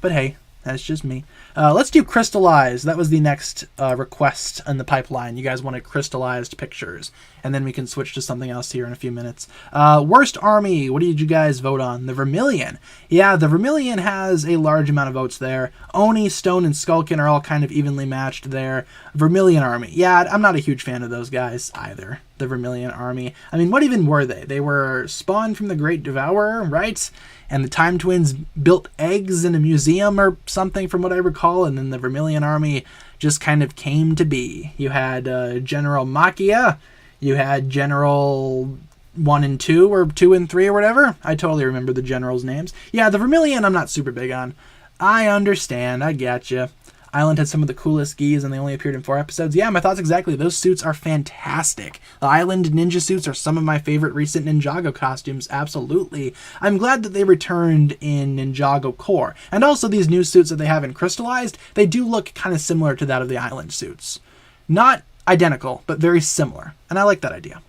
but hey, that's just me. Let's do Crystallized. That was the next request in the pipeline. You guys wanted crystallized pictures, and then we can switch to something else here in a few minutes. Worst army. What did you guys vote on? The Vermilion. Yeah, the Vermilion has a large amount of votes there. Oni, Stone, and Skulkin are all kind of evenly matched there. Vermilion army. Yeah, I'm not a huge fan of those guys either. The Vermilion army. I mean, what even were they? They were spawned from the Great Devourer, right? And the Time Twins built eggs in a museum or something from what I recall, and then the Vermilion army just kind of came to be. You had General Machia, you had General 1 and 2, or 2 and 3 or whatever. I totally remember the generals' names. Yeah, the Vermilion I'm not super big on. I understand, I getcha. Island had some of the coolest gis and they only appeared in 4 episodes. Yeah, my thoughts exactly. Those suits are fantastic. The Island ninja suits are some of my favorite recent Ninjago costumes, absolutely. I'm glad that they returned in Ninjago Core. And also these new suits that they have in Crystallized, they do look kind of similar to that of the Island suits. Not identical, but very similar. And I like that idea.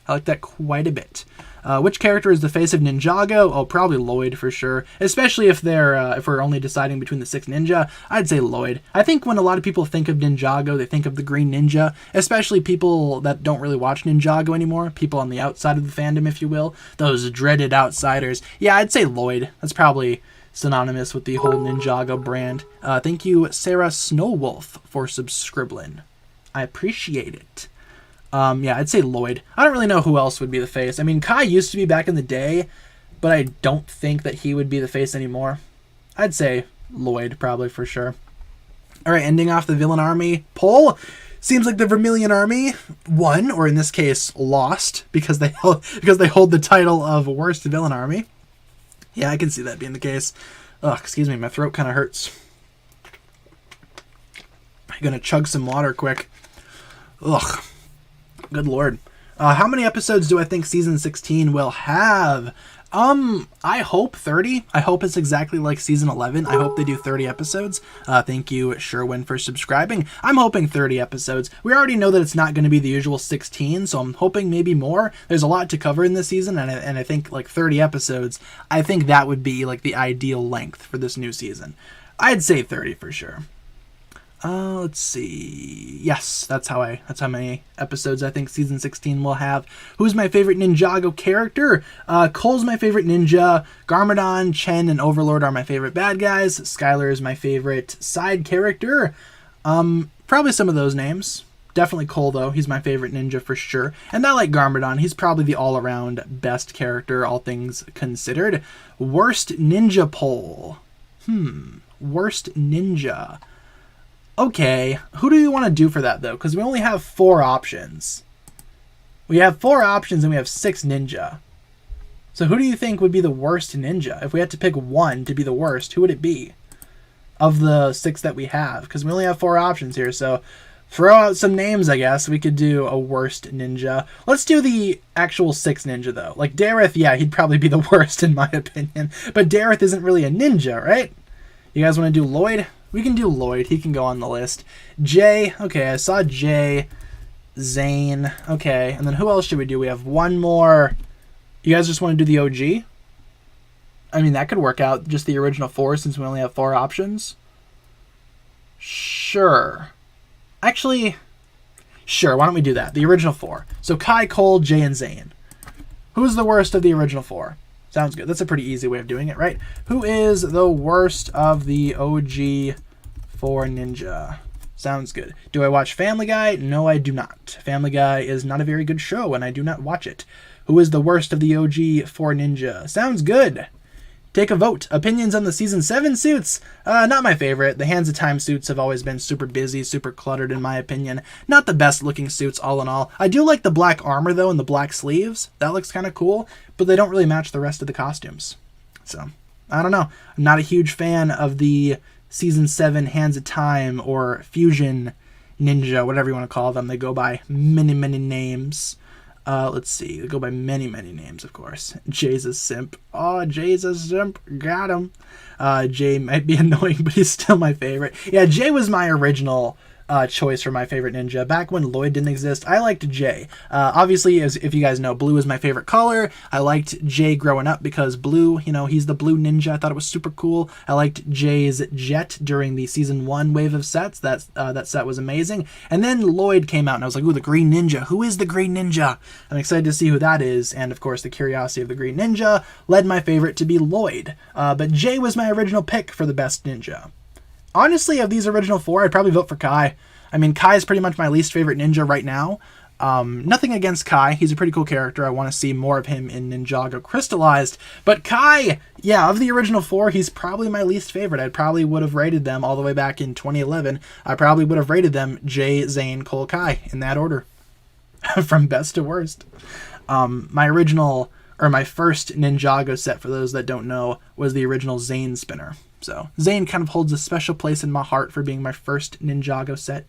I like that quite a bit. Which character is the face of Ninjago? Oh, probably Lloyd for sure. Especially if we're only deciding between the 6 ninja, I'd say Lloyd. I think when a lot of people think of Ninjago, they think of the Green Ninja, especially people that don't really watch Ninjago anymore, people on the outside of the fandom, if you will, those dreaded outsiders. Yeah, I'd say Lloyd. That's probably synonymous with the whole Ninjago brand. Thank you, Sarah Snowwolf, for subscribing. I appreciate it. Yeah, I'd say Lloyd. I don't really know who else would be the face. I mean, Kai used to be back in the day, but I don't think that he would be the face anymore. I'd say Lloyd, probably, for sure. All right, ending off the villain army poll. Seems like the Vermilion army won, or in this case, lost, because they hold the title of worst villain army. Yeah, I can see that being the case. Ugh, excuse me, my throat kind of hurts. I'm gonna chug some water quick. Ugh. Good lord. How many episodes do I think season 16 will have? I hope 30. I hope it's exactly like season 11. I hope they do 30 episodes. Thank you, Sherwin, for subscribing. I'm hoping 30 episodes. We already know that it's not going to be the usual 16, so I'm hoping maybe more. There's a lot to cover in this season, and I think like 30 episodes, I think that would be like the ideal length for this new season. I'd say 30 for sure. Let's see. Yes, that's how many episodes I think season 16 will have. Who's my favorite Ninjago character? Cole's my favorite ninja. Garmadon, Chen, and Overlord are my favorite bad guys. Skylar is my favorite side character. Probably some of those names. Definitely Cole, though. He's my favorite ninja for sure. And I like Garmadon. He's probably the all-around best character, all things considered. Worst ninja poll. Worst ninja. Okay, who do you want to do for that, though? Because we only have 4 options. We have 4 options and we have 6 ninja. So who do you think would be the worst ninja? If we had to pick one to be the worst, who would it be? Of the 6 that we have. Because we only have 4 options here, so throw out some names, I guess. We could do a worst ninja. Let's do the actual 6 ninja, though. Like Dareth, yeah, he'd probably be the worst in my opinion. But Dareth isn't really a ninja, right? You guys want to do Lloyd? We can do Lloyd. He can go on the list. Jay. Okay, I saw Jay. Zane. Okay, and then who else should we do? We have one more. You guys just want to do the OG? I mean, that could work out. Just the original 4 since we only have 4 options. Sure. Actually, sure. Why don't we do that? The original 4. So Kai, Cole, Jay, and Zane. Who's the worst of the original 4? Sounds good. That's a pretty easy way of doing it, right? Who is the worst of the OG 4 ninja? Sounds good. Do I watch Family Guy? No, I do not. Family Guy is not a very good show, and I do not watch it. Who is the worst of the OG 4 ninja? Sounds good. Take a vote. Opinions on the Season 7 suits? Not my favorite. The Hands of Time suits have always been super busy, super cluttered in my opinion. Not the best looking suits all in all. I do like the black armor though and the black sleeves. That looks kind of cool, but they don't really match the rest of the costumes. So, I don't know. I'm not a huge fan of the Season 7 Hands of Time or Fusion Ninja, whatever you want to call them. They go by many, many names. Let's see. They go by many, many names, of course. Jay's a simp. Oh, Jay's a simp. Got him. Jay might be annoying, but he's still my favorite. Yeah, Jay was my original choice for my favorite ninja. Back when Lloyd didn't exist, I liked Jay. Obviously, as if you guys know, blue is my favorite color. I liked Jay growing up because blue, you know, he's the blue ninja. I thought it was super cool. I liked Jay's jet during the Season 1 wave of sets. That set was amazing. And then Lloyd came out, and I was like, ooh, the Green Ninja. Who is the Green Ninja? I'm excited to see who that is. And, of course, the curiosity of the Green Ninja led my favorite to be Lloyd. But Jay was my original pick for the best ninja. Honestly, of these original 4, I'd probably vote for Kai. I mean, Kai is pretty much my least favorite ninja right now. Nothing against Kai. He's a pretty cool character. I want to see more of him in Ninjago Crystallized. But Kai, yeah, of the original 4, he's probably my least favorite. I probably would have rated them all the way back in 2011. I probably would have rated them Jay, Zane, Cole, Kai in that order. From best to worst. My first Ninjago set, for those that don't know, was the original Zane spinner. So Zane kind of holds a special place in my heart for being my first Ninjago set.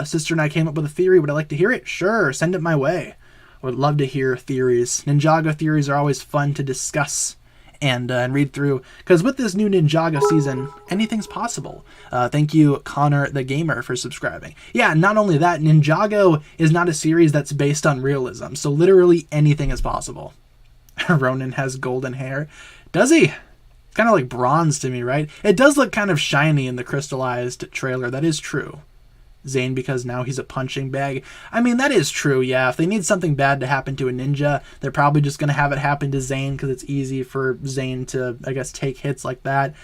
Sister and I came up with a theory. Would I like to hear it? Sure, send it my way. I would love to hear theories. Ninjago theories are always fun to discuss and read through, because with this new Ninjago season, anything's possible. Thank you, Connor the Gamer, for subscribing. Yeah, not only that, Ninjago is not a series that's based on realism, so literally anything is possible. Ronan has golden hair. Does he? Kind of like bronze to me, right? It does look kind of shiny in the Crystallized trailer. That is true. Zane, because now he's a punching bag. I mean, that is true, yeah. If they need something bad to happen to a ninja, they're probably just going to have it happen to Zane because it's easy for Zane to, I guess, take hits like that.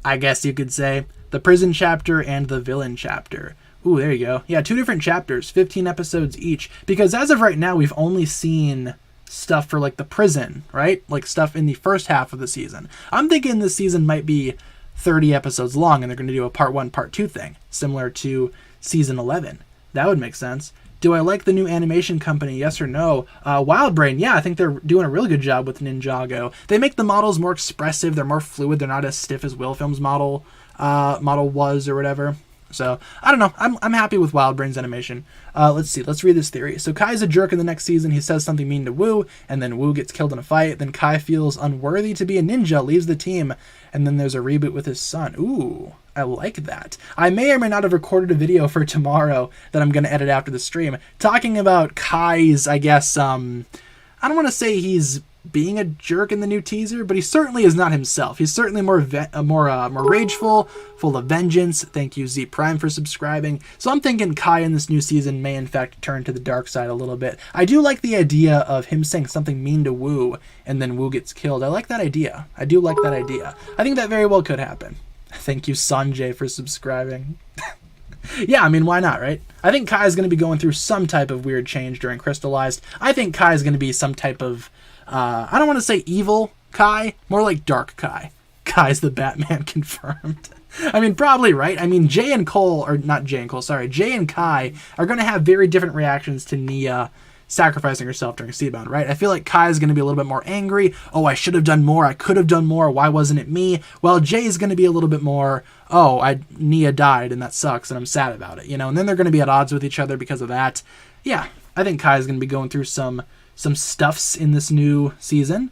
I guess you could say. The prison chapter and the villain chapter. Ooh, there you go. Yeah, 2 different chapters, 15 episodes each. Because as of right now, we've only seen stuff for like the prison, right? Like stuff in the first half of the season. I'm thinking this season might be 30 episodes long and they're going to do a part 1, part 2 thing, similar to season 11. That would make sense. Do I like the new animation company? Yes or no? Wildbrain, yeah, I think they're doing a really good job with Ninjago. They make the models more expressive. They're more fluid. They're not as stiff as Will Film's model was or whatever. So, I don't know. I'm happy with Wildbrain's animation. Let's see. Let's read this theory. So, Kai's a jerk in the next season. He says something mean to Wu, and then Wu gets killed in a fight. Then Kai feels unworthy to be a ninja, leaves the team, and then there's a reboot with his son. Ooh, I like that. I may or may not have recorded a video for tomorrow that I'm going to edit after the stream, talking about Kai's, I guess, I don't want to say he's being a jerk in the new teaser, but he certainly is not himself. He's certainly more rageful, full of vengeance. Thank you, Z Prime, for subscribing. So I'm thinking Kai in this new season may in fact turn to the dark side a little bit. I do like the idea of him saying something mean to Wu and then Wu gets killed. I like that idea. I do like that idea. I think that very well could happen. Thank you, Sanjay, for subscribing. Yeah, I mean, why not, right? I think Kai is going to be going through some type of weird change during Crystallized. I think Kai is going to be some type of I don't want to say evil Kai, more like dark Kai. Kai's the Batman confirmed. I mean, probably, right? I mean, Jay and Kai are going to have very different reactions to Nia sacrificing herself during Seabound, right? I feel like Kai is going to be a little bit more angry. Oh, I should have done more. I could have done more. Why wasn't it me? Well, Jay is going to be a little bit more, Nia died and that sucks and I'm sad about it, you know? And then they're going to be at odds with each other because of that. Yeah, I think Kai is going to be going through some stuffs in this new season.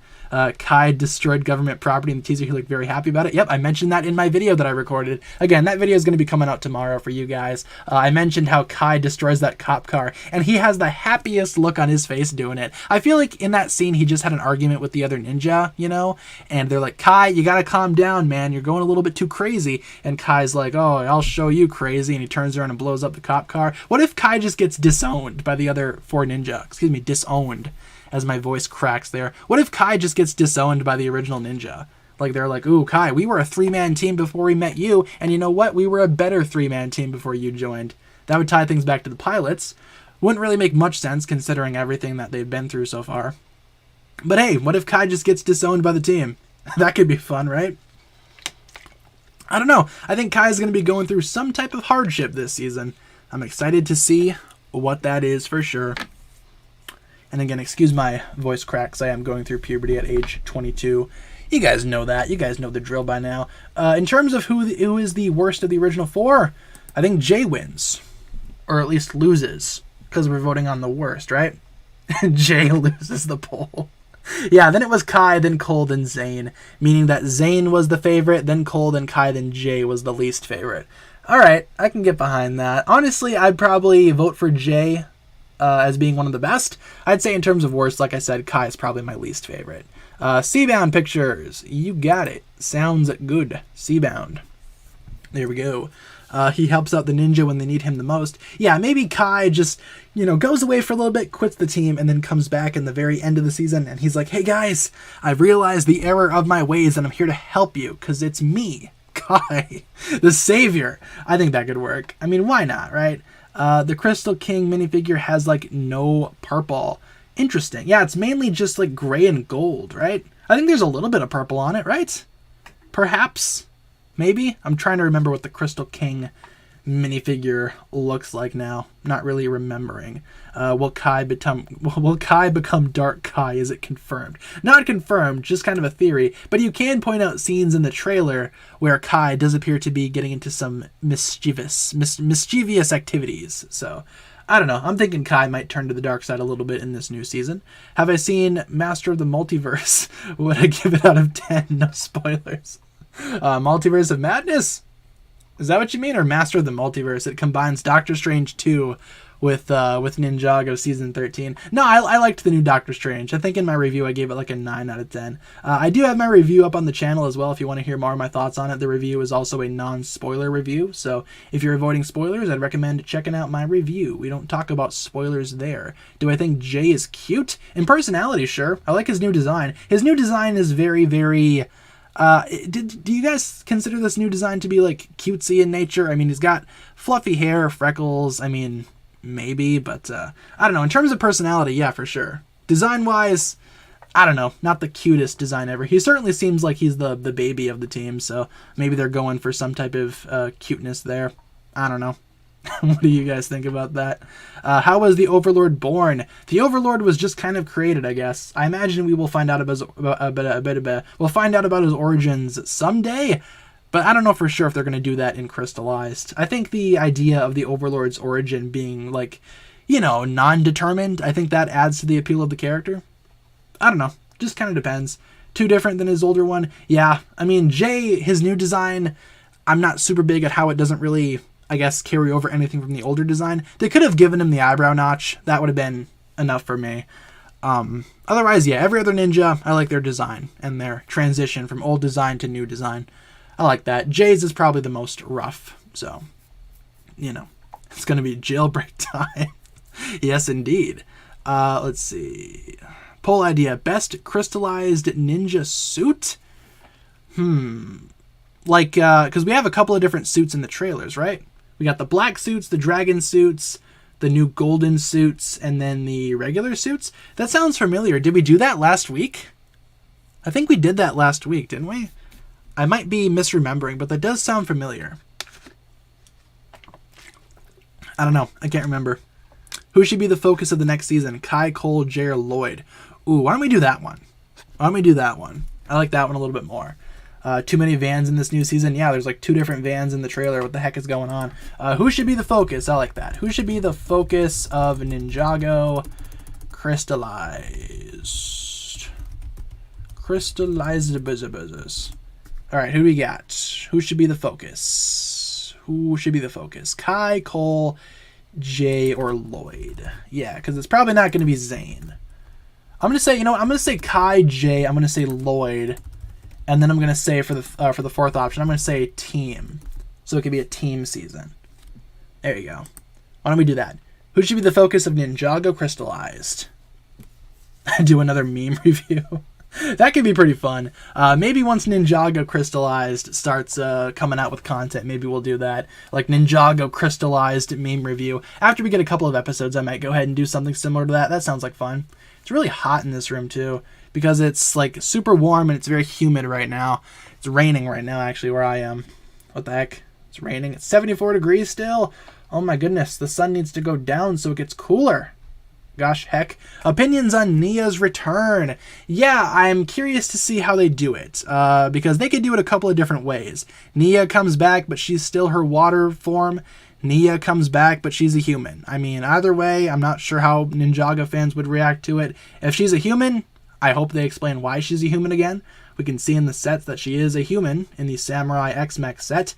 Kai destroyed government property in the teaser. He looked very happy about it. Yep, I mentioned that in my video that I recorded. Again, that video is going to be coming out tomorrow for you guys. I mentioned how Kai destroys that cop car, and he has the happiest look on his face doing it. I feel like in that scene, he just had an argument with the other ninja, you know? And they're like, Kai, you got to calm down, man. You're going a little bit too crazy. And Kai's like, oh, I'll show you crazy. And he turns around and blows up the cop car. What if Kai just gets disowned by the other 4 ninja? Excuse me, disowned. As my voice cracks there. What if Kai just gets disowned by the original ninja? Like, they're like, ooh, Kai, we were a 3-man team before we met you, and you know what? We were a better 3-man team before you joined. That would tie things back to the pilots. Wouldn't really make much sense considering everything that they've been through so far. But hey, what if Kai just gets disowned by the team? That could be fun, right? I don't know. I think Kai is going to be going through some type of hardship this season. I'm excited to see what that is for sure. And again, excuse my voice cracks. I am going through puberty at age 22. You guys know that. You guys know the drill by now. In terms of who is the worst of the original four, I think Jay wins. Or at least loses. Because we're voting on the worst, right? Jay loses the poll. Yeah, then it was Kai, then Cole, then Zane. Meaning that Zane was the favorite, then Cole, then Kai, then Jay was the least favorite. Alright, I can get behind that. Honestly, I'd probably vote for Jay as being one of the best. I'd say in terms of worst, like I said, Kai is probably my least favorite. Seabound Pictures. You got it. Sounds good. Seabound. There we go. He helps out the ninja when they need him the most. Yeah, maybe Kai just, goes away for a little bit, quits the team, and then comes back in the very end of the season, and he's like, hey guys, I've realized the error of my ways, and I'm here to help you, because it's me, Kai, the savior. I think that could work. I mean, why not, right? The Crystal King minifigure has, no purple. Interesting. Yeah, it's mainly just, gray and gold, right? I think there's a little bit of purple on it, right? Perhaps. Maybe? I'm trying to remember what the Crystal King minifigure looks like now. Not really remembering. Will Kai become Dark Kai? Is it confirmed? Not confirmed, just kind of a theory. But you can point out scenes in the trailer where Kai does appear to be getting into some mischievous activities. So, I don't know. I'm thinking Kai might turn to the dark side a little bit in this new season. Have I seen Master of the Multiverse? Would I give it out of 10? No spoilers. Multiverse of Madness? Is that what you mean? Or Master of the Multiverse? It combines Doctor Strange 2 with Ninjago Season 13. No, I liked the new Doctor Strange. I think in my review I gave it a 9 out of 10. I do have my review up on the channel as well if you want to hear more of my thoughts on it. The review is also a non-spoiler review, so if you're avoiding spoilers, I'd recommend checking out my review. We don't talk about spoilers there. Do I think Jay is cute? In personality, sure. I like his new design. His new design is very, very... do you guys consider this new design to be cutesy in nature? I mean, he's got fluffy hair, freckles. I mean, maybe, but I don't know. In terms of personality, yeah, for sure. Design wise, I don't know. Not the cutest design ever. He certainly seems like he's the baby of the team, so maybe they're going for some type of cuteness there. I don't know. What do you guys think about that? How was the Overlord born? The Overlord was just kind of created, I guess. I imagine we will find out we'll find out about his origins someday, but I don't know for sure if they're going to do that in Crystallized. I think the idea of the Overlord's origin being non-determined, I think that adds to the appeal of the character. I don't know. Just kind of depends. Too different than his older one? Yeah. I mean, Jay, his new design, I'm not super big at how it doesn't really, I guess, carry over anything from the older design. They could have given him the eyebrow notch. That would have been enough for me. Otherwise, yeah, every other ninja, I like their design and their transition from old design to new design. I like that. Jay's is probably the most rough, so, it's going to be jailbreak time. Yes, indeed. Let's see. Poll idea, best crystallized ninja suit? Because we have a couple of different suits in the trailers, right? We got the black suits, the dragon suits, the new golden suits, and then the regular suits. That sounds familiar. Did we do that last week? I think we did that last week, didn't we? I might be misremembering, but that does sound familiar. I don't know. I can't remember. Who should be the focus of the next season? Kai, Cole, Jay, or Lloyd? Ooh, why don't we do that one? I like that one a little bit more. Too many vans in this new season. Yeah, there's 2 different vans in the trailer. What the heck is going on? Who should be the focus? I like that. Who should be the focus of Ninjago Crystallized? Crystallized business. All right, who do we got? Who should be the focus? Kai, Cole, Jay, or Lloyd? Yeah, because it's probably not going to be Zane. I'm going to say Kai, Jay. I'm going to say Lloyd. And then I'm going to say for the fourth option, I'm going to say team. So it could be a team season. There you go. Why don't we do that? Who should be the focus of Ninjago Crystallized? Do another meme review. That could be pretty fun. Maybe once Ninjago Crystallized starts coming out with content, maybe we'll do that. Ninjago Crystallized meme review. After we get a couple of episodes, I might go ahead and do something similar to that. That sounds like fun. It's really hot in this room, too. because it's like super warm and it's very humid right now. It's raining right now, actually, where I am. What the heck? It's raining. It's 74 degrees still. Oh my goodness, the sun needs to go down so it gets cooler. Gosh heck. Opinions on Nia's return. Yeah, I'm curious to see how they do it, because they could do it a couple of different ways. Nia comes back, but she's still her water form. Nia comes back, but she's a human. I mean, either way, I'm not sure how Ninjago fans would react to it. If she's a human, I hope they explain why she's a human again. We can see in the sets that she is a human in the Samurai X-Mech set.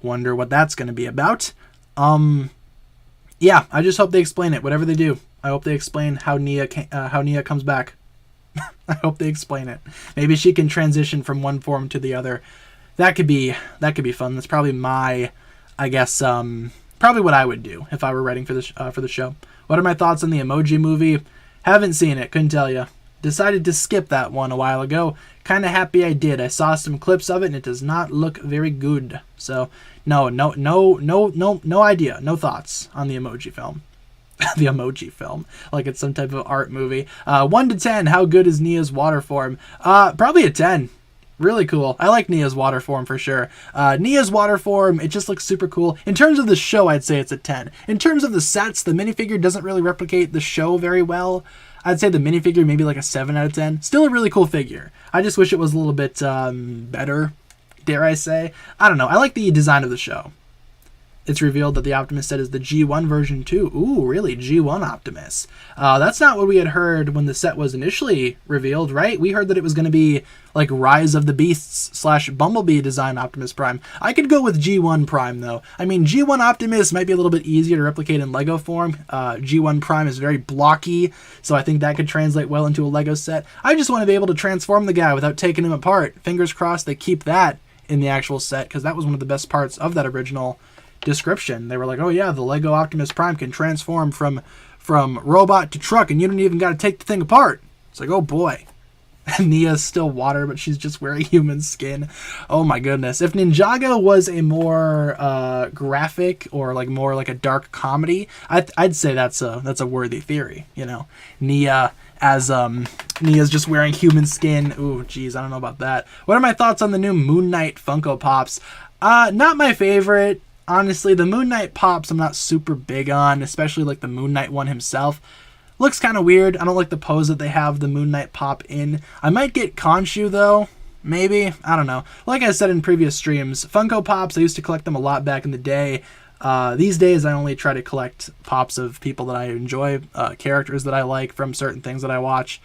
Wonder what that's going to be about. Yeah, I just hope they explain it, whatever they do. I hope they explain how Nia comes back. I hope they explain it. Maybe she can transition from one form to the other. That could be fun. That's probably my, I guess, probably what I would do if I were writing for the show. What are my thoughts on the Emoji Movie? Haven't seen it, couldn't tell you. Decided to skip that one a while ago. Kind of happy I did. I saw some clips of it and it does not look very good. So no idea, no thoughts on the Emoji film. The Emoji film, like it's some type of art movie. 1 to 10, how good is Nia's water form? Probably a 10. Really cool. I like Nia's water form for sure. Nia's water form, it just looks super cool. In terms of the show, I'd say it's a 10. In terms of the sets, the minifigure doesn't really replicate the show very well. I'd say the minifigure maybe like a 7 out of 10. Still a really cool figure. I just wish it was a little bit better, dare I say. I don't know. I like the design of the show. It's revealed that the Optimus set is the G1 version too. Ooh, really? G1 Optimus. That's not what we had heard when the set was initially revealed, right? We heard that it was going to be like Rise of the Beasts / Bumblebee design Optimus Prime. I could go with G1 Prime though. I mean, G1 Optimus might be a little bit easier to replicate in Lego form. G1 Prime is very blocky, so I think that could translate well into a Lego set. I just want to be able to transform the guy without taking him apart. Fingers crossed they keep that in the actual set, because that was one of the best parts of that original description. They were like, oh yeah, the Lego Optimus Prime can transform from robot to truck and you don't even got to take the thing apart. It's like, oh boy. Nia's still water, but she's just wearing human skin. Oh my goodness. If Ninjago was a more graphic or like more like a dark comedy, I'd say that's a worthy theory, you know. Nia as Nia's just wearing human skin. Ooh, geez, I don't know about that. What are my thoughts on the new Moon Knight Funko Pops? Not my favorite. Honestly, the Moon Knight Pops I'm not super big on, especially like the Moon Knight one himself. Looks kind of weird. I don't like the pose that they have the Moon Knight Pop in. I might get Khonshu though. Maybe. I don't know. Like I said in previous streams, Funko Pops, I used to collect them a lot back in the day. These days I only try to collect Pops of people that I enjoy, characters that I like from certain things that I watch.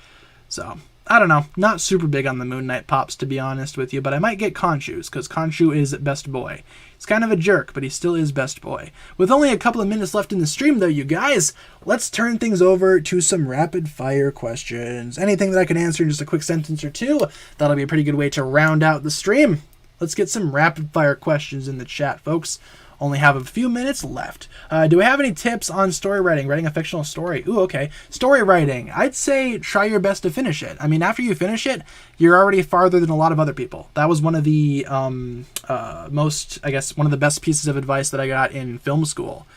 So, I don't know. Not super big on the Moon Knight Pops, to be honest with you, but I might get Khonshu's, because Khonshu is best boy. He's kind of a jerk, but he still is best boy. With only a couple of minutes left in the stream, though, you guys, let's turn things over to some rapid-fire questions. Anything that I can answer in just a quick sentence or two, that'll be a pretty good way to round out the stream. Let's get some rapid-fire questions in the chat, folks. Only have a few minutes left. Do I have any tips on story writing a fictional story? Ooh, okay. Story writing. I'd say try your best to finish it. I mean, after you finish it, you're already farther than a lot of other people. That was one of the one of the best pieces of advice that I got in film school.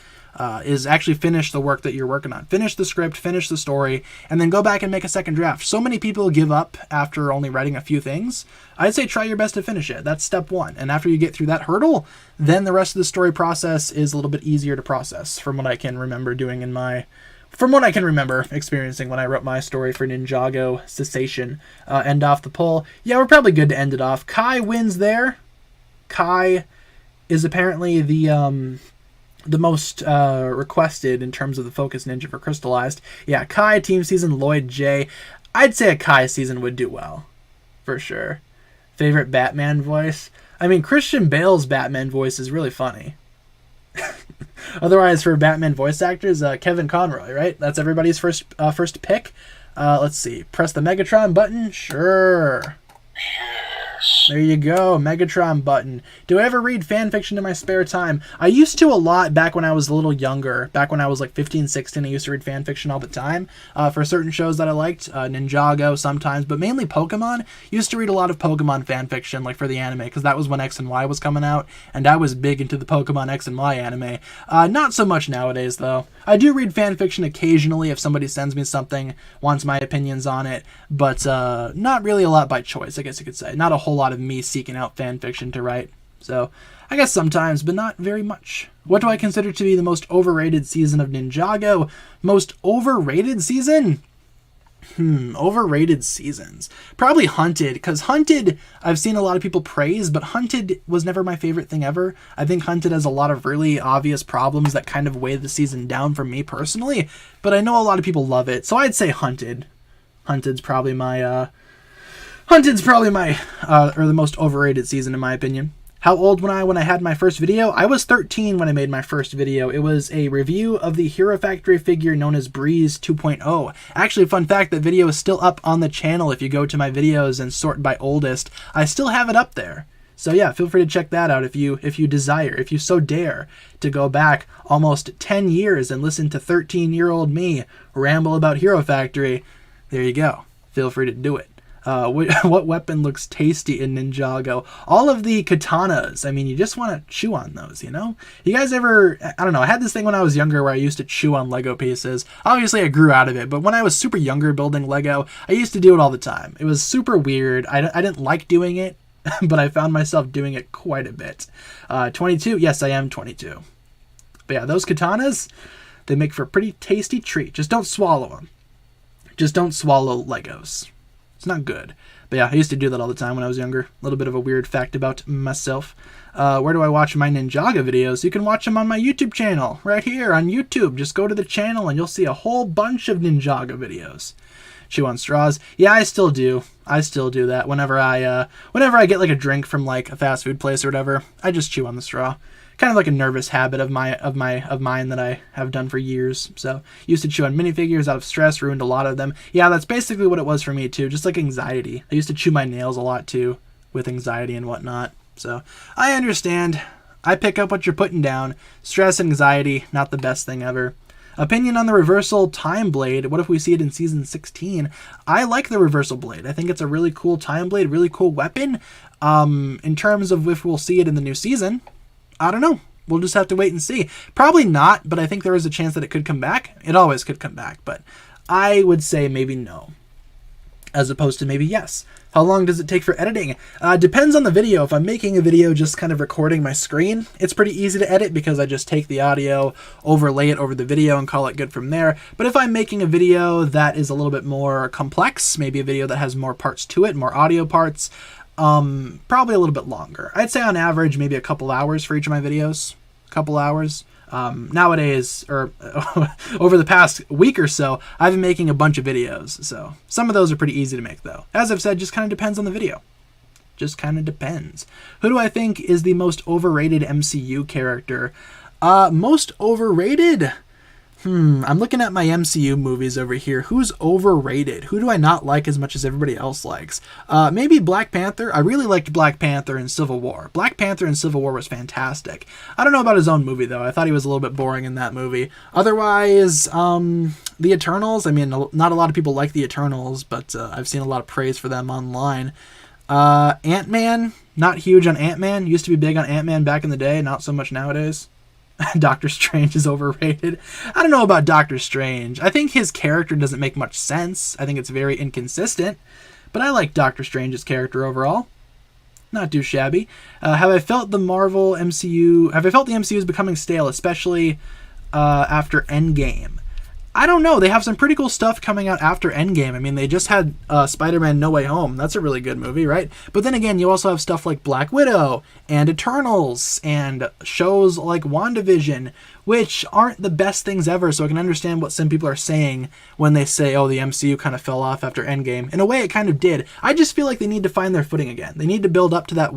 Is actually finish the work that you're working on. Finish the script, finish the story, and then go back and make a second draft. So many people give up after only writing a few things. I'd say try your best to finish it. That's step one. And after you get through that hurdle, then the rest of the story process is a little bit easier to process from what I can remember experiencing when I wrote my story for Ninjago Cessation. End off the poll. Yeah, we're probably good to end it off. Kai wins there. Kai is apparently the most requested in terms of the Focus Ninja for Crystallized. Yeah, Kai, Team Season, Lloyd, J. I'd say a Kai season would do well. For sure. Favorite Batman voice? I mean, Christian Bale's Batman voice is really funny. Otherwise, for Batman voice actors, Kevin Conroy, right? That's everybody's first pick. Let's see. Press the Megatron button? Sure. There you go, Megatron button. Do I ever read fan fiction in my spare time? I used to a lot back when I was a little younger. Back when I was like 15, 16, I used to read fan fiction all the time for certain shows that I liked. Ninjago sometimes, but mainly Pokemon. Used to read a lot of Pokemon fan fiction, like for the anime, because that was when X and Y was coming out, and I was big into the Pokemon X and Y anime. Not so much nowadays, though. I do read fan fiction occasionally if somebody sends me something, wants my opinions on it, but not really a lot by choice, I guess you could say. Not a whole lot of me seeking out fan fiction to write. So, I guess sometimes, but not very much. What do I consider to be the most overrated season of Ninjago? Most overrated season? Overrated seasons. Probably Hunted, because Hunted, I've seen a lot of people praise, but Hunted was never my favorite thing ever. I think Hunted has a lot of really obvious problems that kind of weigh the season down for me personally, but I know a lot of people love it, so I'd say Hunted. Hunted's probably my, or the most overrated season in my opinion. How old when I had my first video? I was 13 when I made my first video. It was a review of the Hero Factory figure known as Breeze 2.0. Actually, fun fact, that video is still up on the channel if you go to my videos and sort by oldest. I still have it up there. So yeah, feel free to check that out if you desire, if you so dare to go back almost 10 years and listen to 13-year-old me ramble about Hero Factory. There you go. Feel free to do it. What weapon looks tasty in Ninjago? All of the katanas. I mean, you just want to chew on those, you know? You guys ever... I don't know. I had this thing when I was younger where I used to chew on Lego pieces. Obviously, I grew out of it, but when I was super younger building Lego, I used to do it all the time. It was super weird. I didn't like doing it, but I found myself doing it quite a bit. 22? Yes, I am 22. But yeah, those katanas, they make for a pretty tasty treat. Just don't swallow them. Just don't swallow Legos. It's not good. But yeah, I used to do that all the time when I was younger. A little bit of a weird fact about myself. Where do I watch my Ninjago videos? You can watch them on my YouTube channel. Right here on YouTube. Just go to the channel and you'll see a whole bunch of Ninjago videos. Chew on straws. Yeah, I still do. I still do that. Whenever I get like a drink from like a fast food place or whatever, I just chew on the straw. Kind of like a nervous habit of mine that I have done for years. So used to chew on minifigures out of stress, ruined a lot of them. Yeah, that's basically what it was for me too, just like anxiety. I used to chew my nails a lot too, with anxiety and whatnot. So I understand. I pick up what you're putting down. Stress, anxiety, not the best thing ever. Opinion on the reversal time blade. What if we see it in season 16? I like the reversal blade. I think it's a really cool time blade, really cool weapon. In terms of if we'll see it in the new season, I don't know. We'll just have to wait and see. Probably not, but I think there is a chance that it could come back. It always could come back, but I would say maybe no, as opposed to maybe yes. How long does it take for editing? Depends on the video. If I'm making a video just kind of recording my screen, it's pretty easy to edit because I just take the audio, overlay it over the video, and call it good from there. But if I'm making a video that is a little bit more complex, maybe a video that has more parts to it, more audio parts, probably a little bit longer. I'd say on average, maybe a couple hours for each of my videos. Couple hours. Nowadays, or over the past week or so, I've been making a bunch of videos. So some of those are pretty easy to make though. As I've said, just kind of depends on the video. Just kind of depends. Who do I think is the most overrated MCU character? Most overrated? I'm looking at my MCU movies over here. Who's overrated? Who do I not like as much as everybody else likes? Maybe Black Panther. I really liked Black Panther in Civil War. Black Panther in Civil War was fantastic. I don't know about his own movie, though. I thought he was a little bit boring in that movie. Otherwise, The Eternals. I mean, not a lot of people like The Eternals, but I've seen a lot of praise for them online. Ant-Man. Not huge on Ant-Man. Used to be big on Ant-Man back in the day. Not so much nowadays. Doctor Strange is overrated. I don't know about Doctor Strange. I think his character doesn't make much sense. I think it's very inconsistent. But I like Doctor Strange's character overall. Not too shabby. Have I felt the MCU is becoming stale, especially after Endgame? I don't know. They have some pretty cool stuff coming out after Endgame. I mean, they just had Spider-Man No Way Home. That's a really good movie, right? But then again, you also have stuff like Black Widow and Eternals and shows like WandaVision, which aren't the best things ever. So I can understand what some people are saying when they say, oh, the MCU kind of fell off after Endgame. In a way, it kind of did. I just feel like they need to find their footing again. They need to build up to that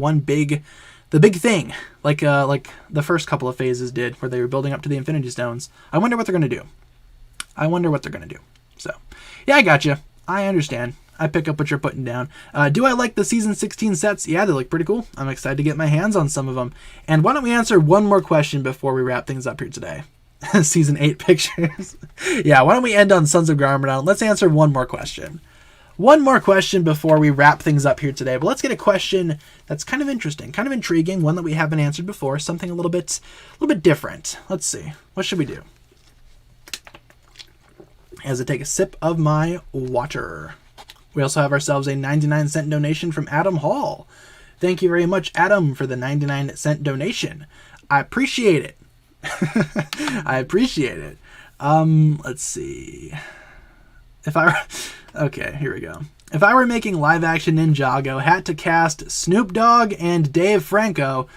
the big thing, like the first couple of phases did, where they were building up to the Infinity Stones. I wonder what they're going to do. So, yeah, I gotcha. I understand. I pick up what you're putting down. Do I like the season 16 sets? Yeah, they look pretty cool. I'm excited to get my hands on some of them. And why don't we answer one more question before we wrap things up here today? Season 8 pictures. Yeah, why don't we end on Sons of Garmadon? Let's answer one more question. One more question before we wrap things up here today. But let's get a question that's kind of interesting, kind of intriguing, one that we haven't answered before, something a little bit different. Let's see. What should we do? As I take a sip of my water. We also have ourselves a 99-cent donation from Adam Hall. Thank you very much, Adam, for the 99-cent donation. I appreciate it. I appreciate it. Let's see. Okay, here we go. If I were making live-action Ninjago, had to cast Snoop Dogg and Dave Franco,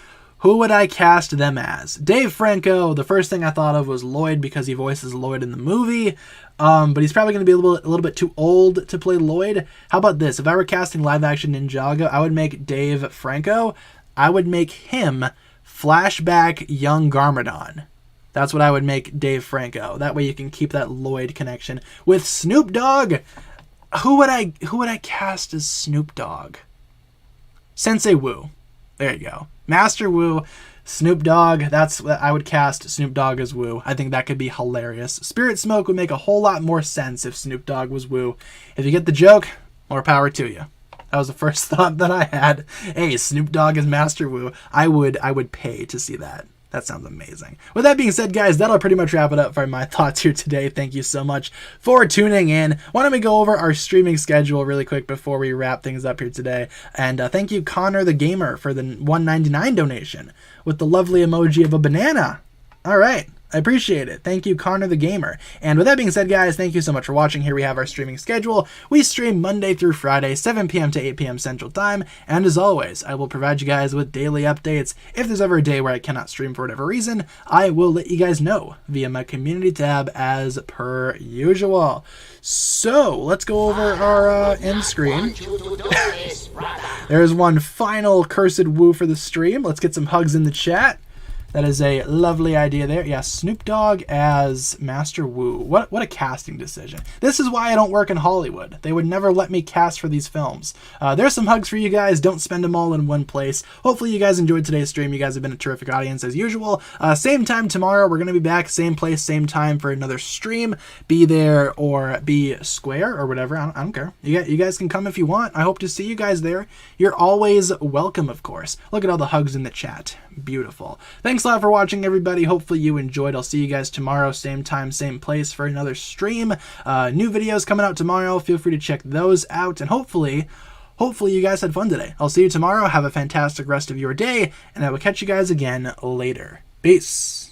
who would I cast them as? Dave Franco, the first thing I thought of was Lloyd because he voices Lloyd in the movie, but he's probably going to be a little bit too old to play Lloyd. How about this? If I were casting live-action Ninjago, I would make Dave Franco. I would make him flashback young Garmadon. That's what I would make Dave Franco. That way you can keep that Lloyd connection. With Snoop Dogg, who would I cast as Snoop Dogg? Sensei Wu. There you go. Master Wu, Snoop Dogg. I would cast Snoop Dogg as Wu. I think that could be hilarious. Spirit Smoke would make a whole lot more sense if Snoop Dogg was Wu. If you get the joke, more power to you. That was the first thought that I had. Hey, Snoop Dogg is Master Wu. I would pay to see that. That sounds amazing. With that being said, guys, that'll pretty much wrap it up for my thoughts here today. Thank you so much for tuning in. Why don't we go over our streaming schedule really quick before we wrap things up here today. And thank you, Connor the Gamer, for the $1.99 donation with the lovely emoji of a banana. All right. I appreciate it. Thank you, Connor the Gamer. And with that being said, guys, thank you so much for watching. Here we have our streaming schedule. We stream Monday through Friday, 7 p.m. to 8 p.m. Central Time. And as always, I will provide you guys with daily updates. If there's ever a day where I cannot stream for whatever reason, I will let you guys know via my community tab as per usual. So let's go over our end screen. There's one final cursed woo for the stream. Let's get some hugs in the chat. That is a lovely idea there. Yeah, Snoop Dogg as Master Wu. What a casting decision. This is why I don't work in Hollywood. They would never let me cast for these films. There's some hugs for you guys. Don't spend them all in one place. Hopefully you guys enjoyed today's stream. You guys have been a terrific audience as usual. Same time tomorrow. We're going to be back. Same place, same time for another stream. Be there or be square or whatever. I don't care. You guys can come if you want. I hope to see you guys there. You're always welcome, of course. Look at all the hugs in the chat. Beautiful. Thanks a lot for watching, everybody. Hopefully you enjoyed. I'll see you guys tomorrow, same time, same place for another stream. New videos coming out tomorrow. Feel free to check those out. And hopefully you guys had fun today. I'll see you tomorrow. Have a fantastic rest of your day, and I will catch you guys again later. Peace.